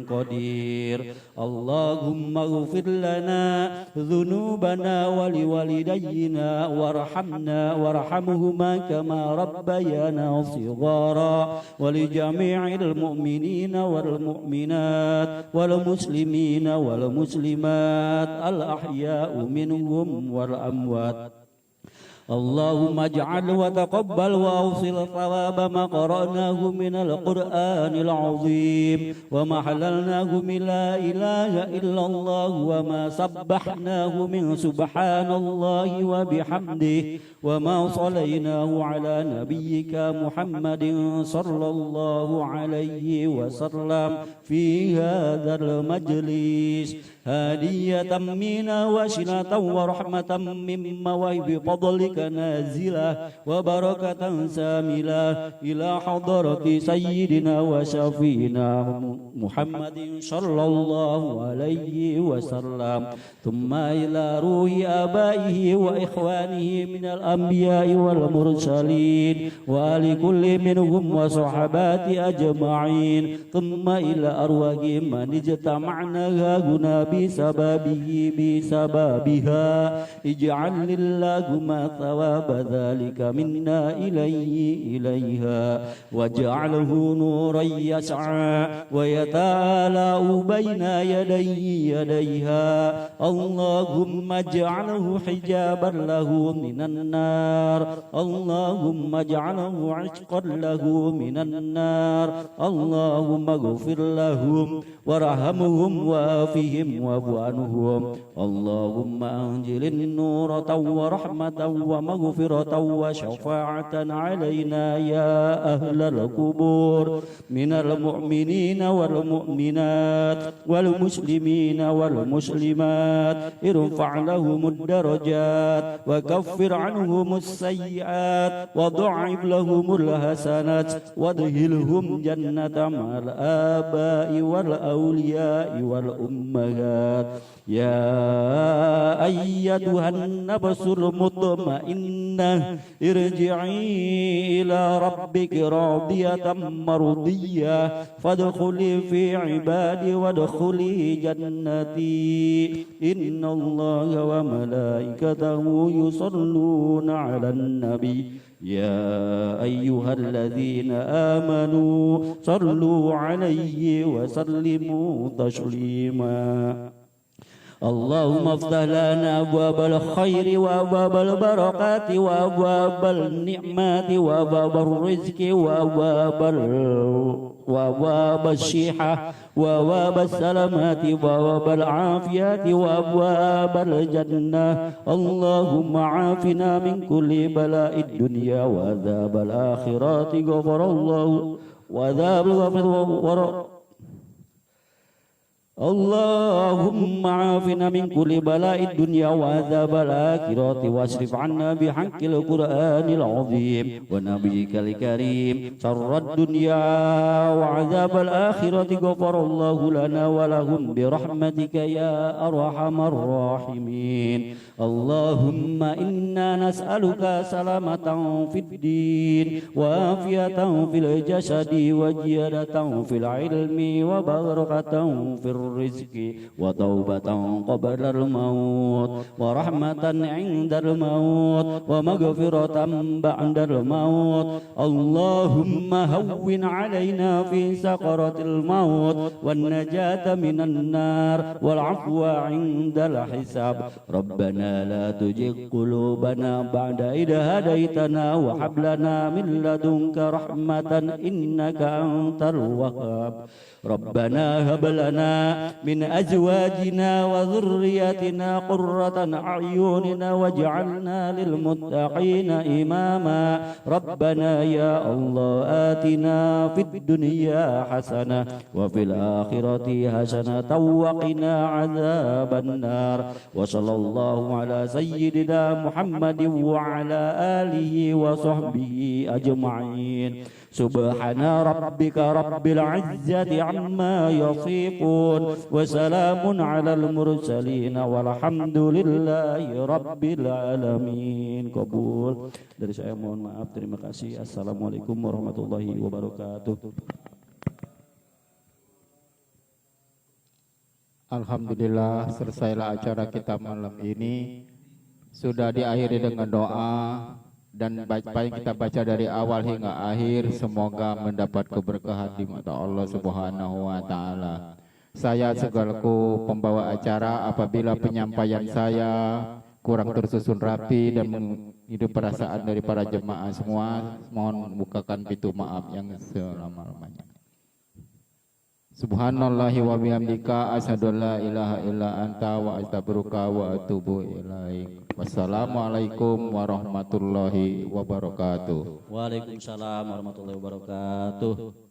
قدير. اللهم اغفر لنا ذنوبنا ولوالدينا وارحمهما كما ربيانا صغارا ولجميع المؤمنين والمؤمنات والمسلمين والمسلمات الأحياء منهم والأموات. اللهم اجعل وتقبل وأوصل ثواب ما قرأناه من القرآن العظيم وما حللناه من لا إله إلا الله وما سبحناه من سبحان الله وبحمده وما صليناه على نبيك محمد صلى الله عليه وسلم في هذا المجلس هدية منا وشنة ورحمة من مواهب فضلك نازلة وبركة ساملة إلى حضرة سيدنا وشفينا محمد صلى الله عليه وسلم ثم إلى روح آبائه وإخوانه من الأنبياء والمرسلين وآل كل منهم وصحبات أجمعين ثم إلى أرواح من اجتمعنا هنا بسببها اجعل اللهم ثواب ذلك منا إليها واجعله نورا يسعى ويتالى بين يديها. اللهم اجعله حجابا له من النار. اللهم اجعله عشقا له من النار. اللهم اغفر لهم وارحمهم وافهم واعف عنهم. اللهم أنزل النور ورحمة ومغفرة وشفاعة علينا يا أهل القبور من المؤمنين والمؤمنات والمسلمين والمسلمات. ارفع لهم الدرجات وكفر عنهم السيئات وضعف لهم الحسنات وادخلهم جنة مع الآباء والأولياء والأمهات. يا أيتها النفس المطمئنة ارجعي إلى ربك راضية مرضية فادخلي في عبادي وادخلي جنتي. إن الله وملائكته يصلون على النبي يا أيها الذين آمنوا صلوا عليه وسلموا تسليما. اللهم افتح لنا أبواب الخير وأبواب البركات وأبواب النعمات وأبواب الرزق وأبواب الشيحة وأبواب السلامات وأبواب العافيات وأبواب الجنة. اللهم عافنا من كل بلاء الدنيا وعذاب الآخرة غفر الله وعذاب اللهم عافنا من كل بلاء الدنيا وعذاب الآخرة واصرف عنا بحق القرآن العظيم ونبيك الكريم شر الدنيا وعذاب الآخرة غفر الله لنا ولهم برحمتك يا أرحم الراحمين. اللهم إنا نسألك سلامة في الدين وعافية في الجسد وزيادة في العلم وبركة في الرزق وتوبة قبل الموت ورحمة عند الموت ومغفرة بعد الموت. اللهم هون علينا في سكرة الموت والنجاة من النار والعفو عند الحساب. ربنا لا تزغ قلوبنا بعد إذ هديتنا وهب لنا من لدنك رحمة إنك أنت الوهاب. ربنا هب لنا من أزواجنا وذرياتنا قرة أعين واجعلنا للمتقين إماما. ربنا يا الله آتنا في الدنيا حسنة وفي الآخرة حسنة وقنا عذاب النار. وصلى الله على سيدنا محمد وعلى آله وصحبه أجمعين. سبحان ربك رب العزة عما يصفون وسلام على المرسلين والحمد لله رب العالمين. Kabul. Dari saya mohon maaf, terima kasih. Assalamualaikum warahmatullahi wabarakatuh. Alhamdulillah, selesailah acara kita malam ini. Sudah diakhiri dengan doa dan apa yang kita baca dari awal hingga akhir semoga mendapat keberkahan di mata Allah Subhanahu wa taala. Saya segalaku pembawa acara, apabila penyampaian saya kurang tersusun rapi dan menghidup perasaan dari para jemaah semua, mohon bukakan pintu maaf yang selama-lamanya. Subhanallahi wa bihamdika asyhadu an la ilaha illa anta wa astaghfiruka wa atubu ilaik. Wassalamualaikum warahmatullahi wabarakatuh. Waalaikumsalam warahmatullahi wabarakatuh.